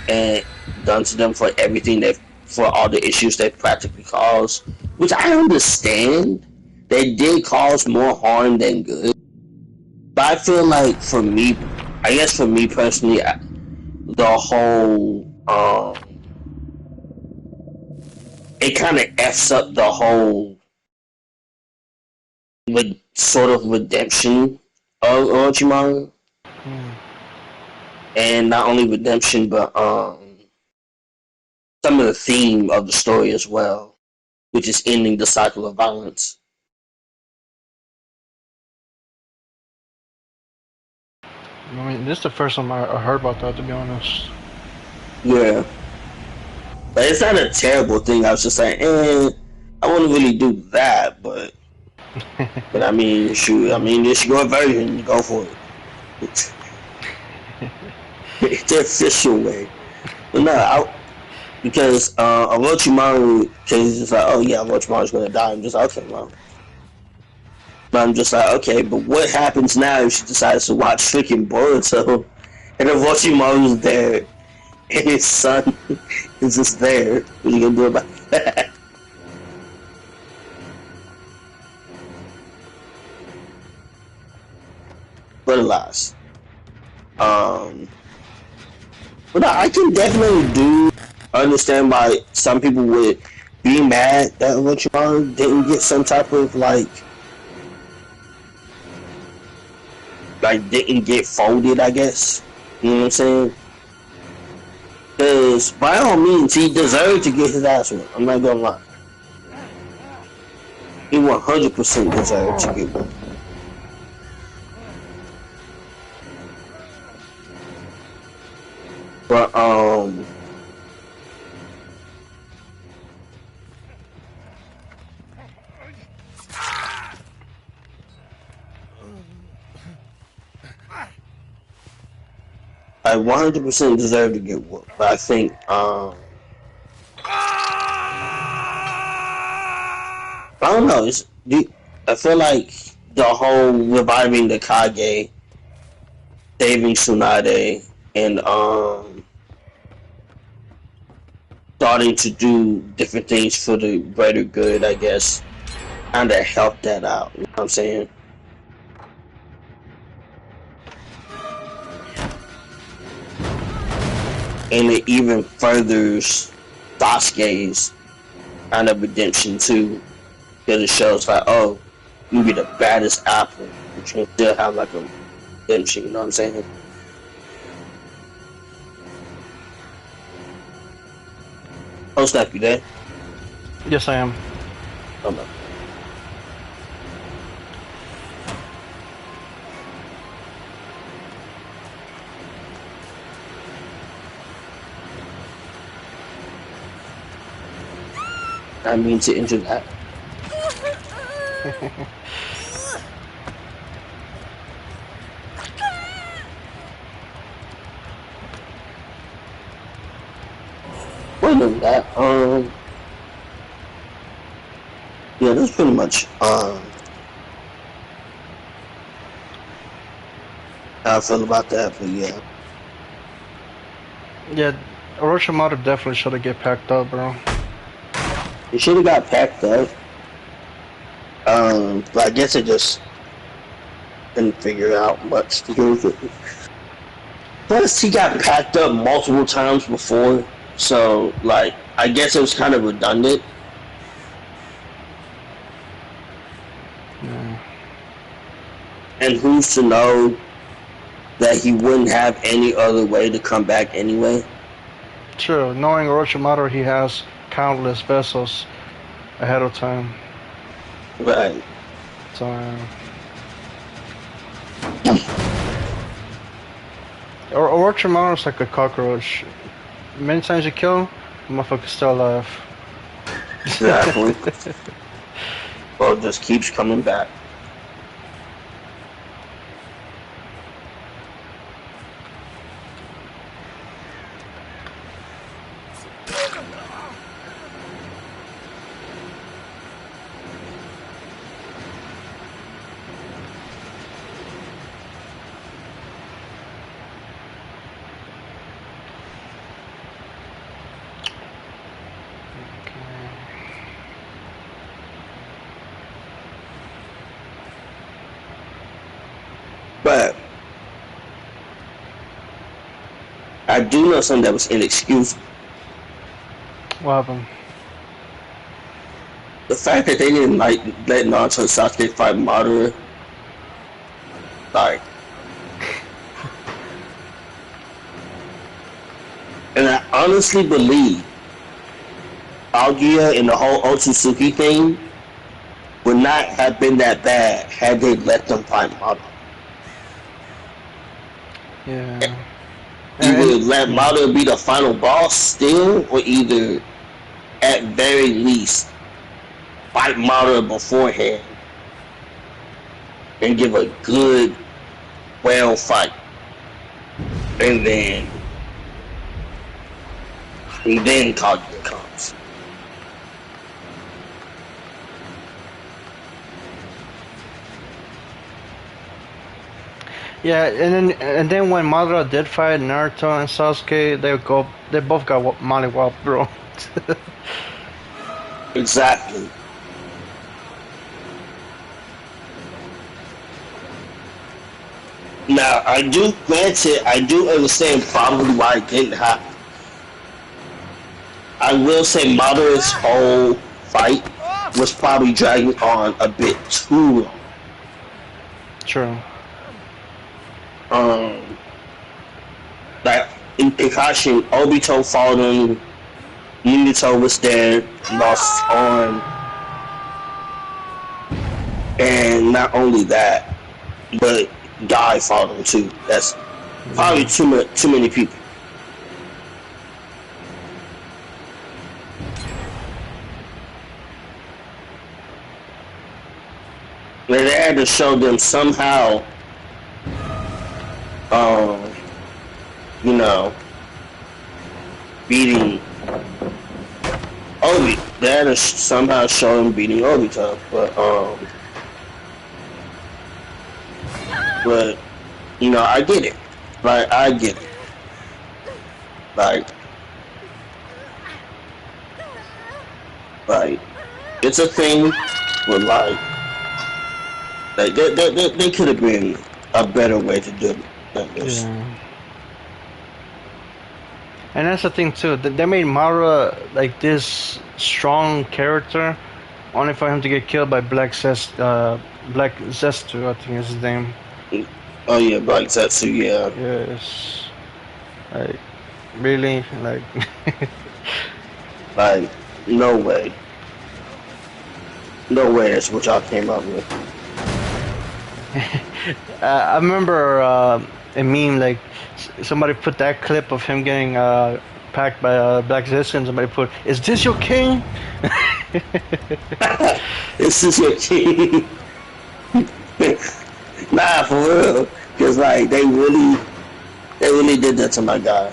And done to them for everything for all the issues they practically caused, which I understand. They did cause more harm than good, but I feel like for me personally, the whole it kind of f's up the whole sort of redemption of Orochimaru, Mm. and not only redemption, but some of the theme of the story as well, which is ending the cycle of violence. I mean, this is the first time I heard about that, to be honest. Yeah, but it's not a terrible thing. I was just like, I wouldn't really do that, but I mean, shoot, I mean, it's your version. Go for it. It's the official way. But no, because Orochimaru, because he's just like, oh yeah, Orochimaru's gonna die. I'm just like, okay, well. But I'm just like, okay, but what happens now if she decides to watch freaking Boruto and Orochimaru's there and his son is just there? What are you gonna do about that? But alas. But I can definitely understand why some people would be mad that Orochimaru didn't get some type of didn't get folded, I guess. You know what I'm saying? Because by all means, he deserved to get his ass whooped. I'm not gonna lie. He 100% deserved to get one. But I 100% deserve to get whooped. But I think I don't know. I feel like the whole reviving the Kage, saving Tsunade, and starting to do different things for the greater good, I guess, kind of helped that out. You know what I'm saying? And it even furthers Sasuke's kind of redemption too, because it shows like, oh, you be the baddest apple, but you can still have like a redemption. You know what I'm saying? Oh, snap, you there? Yes, I am. Oh no. I mean to enter that. Other than that, yeah, that's pretty much how I feel about that. But yeah, Yeah, Orochimaru definitely should have get packed up, bro. it should have got packed up. But I guess it just didn't figure out much to do with it. Plus, he got packed up multiple times before, so like I guess it was kind of redundant. Yeah. And who's to know that he wouldn't have any other way to come back anyway? True. Knowing Orochimaru, he has countless vessels ahead of time. Right. So, Orochimaru's like a cockroach. Many times you kill him, the motherfucker's still alive. Exactly. Well, it just keeps coming back. But I do know something that was inexcusable. What happened? The fact that they didn't like let Naruto and Sasuke fight Madara, like, and I honestly believe Aogia and the whole Otsutsuki thing would not have been that bad had they let them fight Madara. Yeah. Either let Madara be the final boss still, or either at very least fight Madara beforehand and give a good, well fight, and then Kaguya comes. Yeah, and then when Madara did fight Naruto and Sasuke, they both got mollywopped, bro. Exactly. Now, I do understand probably why it didn't happen. I will say Madara's whole fight was probably dragging on a bit too long. True. Like in Kakashi, Obito fought him, Minato was there, lost his arm, and not only that, but Guy fought him too. That's probably too many people. And they had to show them somehow, you know, beating Obi. They had to somehow show him beating Obito, but you know, I get it. Like, I get it. Like, it's a thing, but they could have been a better way to do it than this. Yeah. And that's the thing too. They made Madara like this strong character, only for him to get killed by Black Zestu, I think is his name. Oh yeah, Black Zetsu, yeah. Yes. Like, really? Like... Like, no way. No way that's what y'all came up with. I remember a meme, like, somebody put that clip of him getting packed by Black Zestu, and somebody put, "Is this your king?" This is your king. Nah, for real. Cause like they really did that to my guy.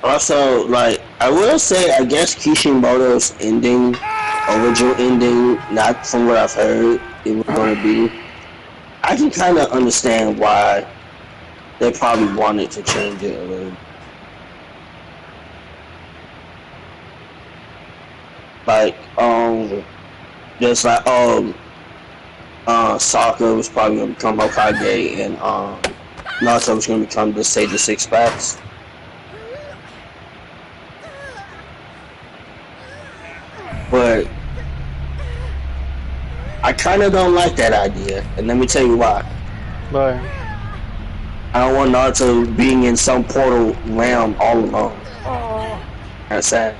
Also, like, I will say, I guess Kishimoto's ending, original ending, not from what I've heard it was going to be, I can kind of understand why they probably wanted to change it a little. Like, just like, Sokka was probably going to become Hokage, and, Naruto was going to become the Sage of Six Paths. But I kind of don't like that idea, and let me tell you why. But I don't want Naruto being in some portal realm all alone. That's sad.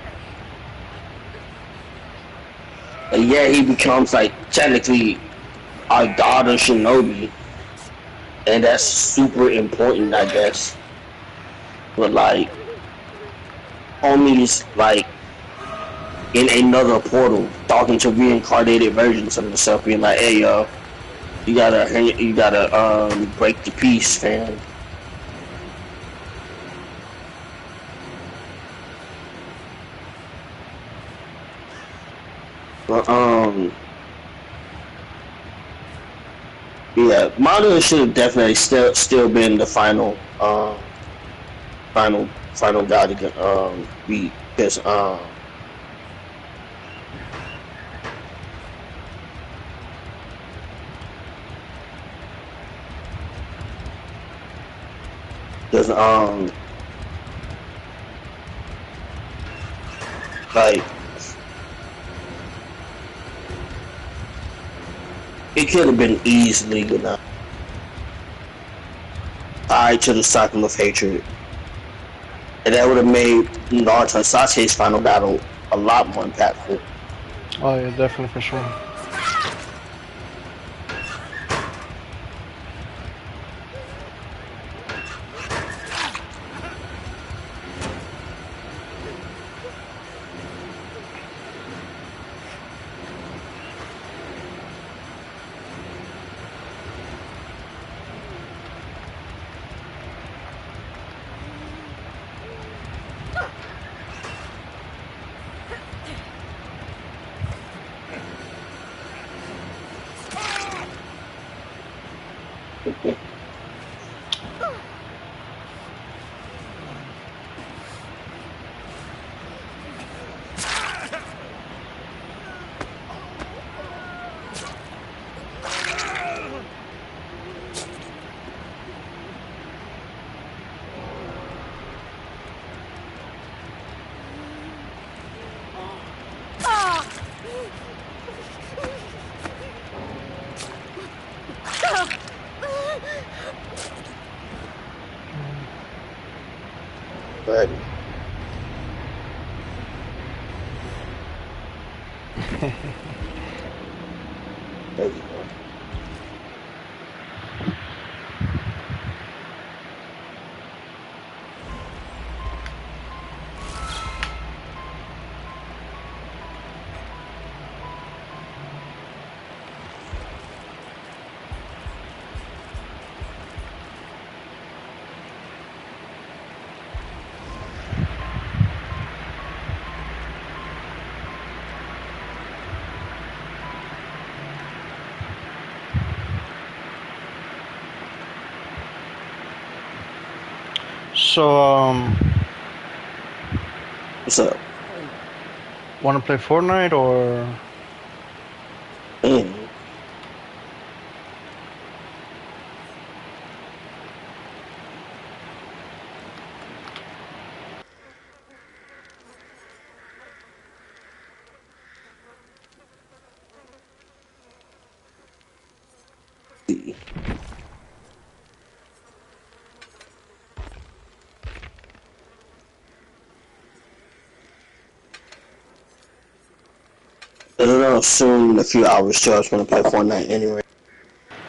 But yeah, he becomes like technically a god of shinobi, and that's super important, I guess. But like, homies like in another portal talking to reincarnated versions of himself, being like, "Hey, yo, you gotta break the peace, fam." But yeah, Madara should have definitely still been the final guy to beat, because Cause like it could have been easily tied to the cycle of hatred, and that would have made Naruto and Sasuke's final battle a lot more impactful. Oh yeah, definitely for sure. But there you go. So What's up? want to play Fortnite or? Man, I don't know. Soon, in a few hours, too, I was gonna play Fortnite anyway.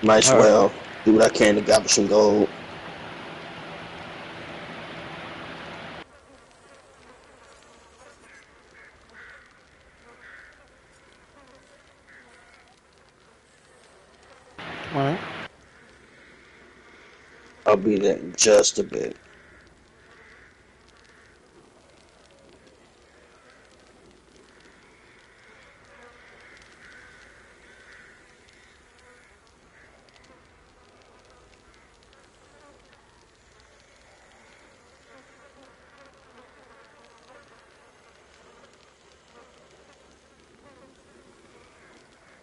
Might as All right. well do what I can to gather some gold. All right. I'll be there in just a bit.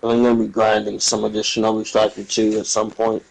I'm gonna be grinding some of this Shinobi Striker 2 at some point.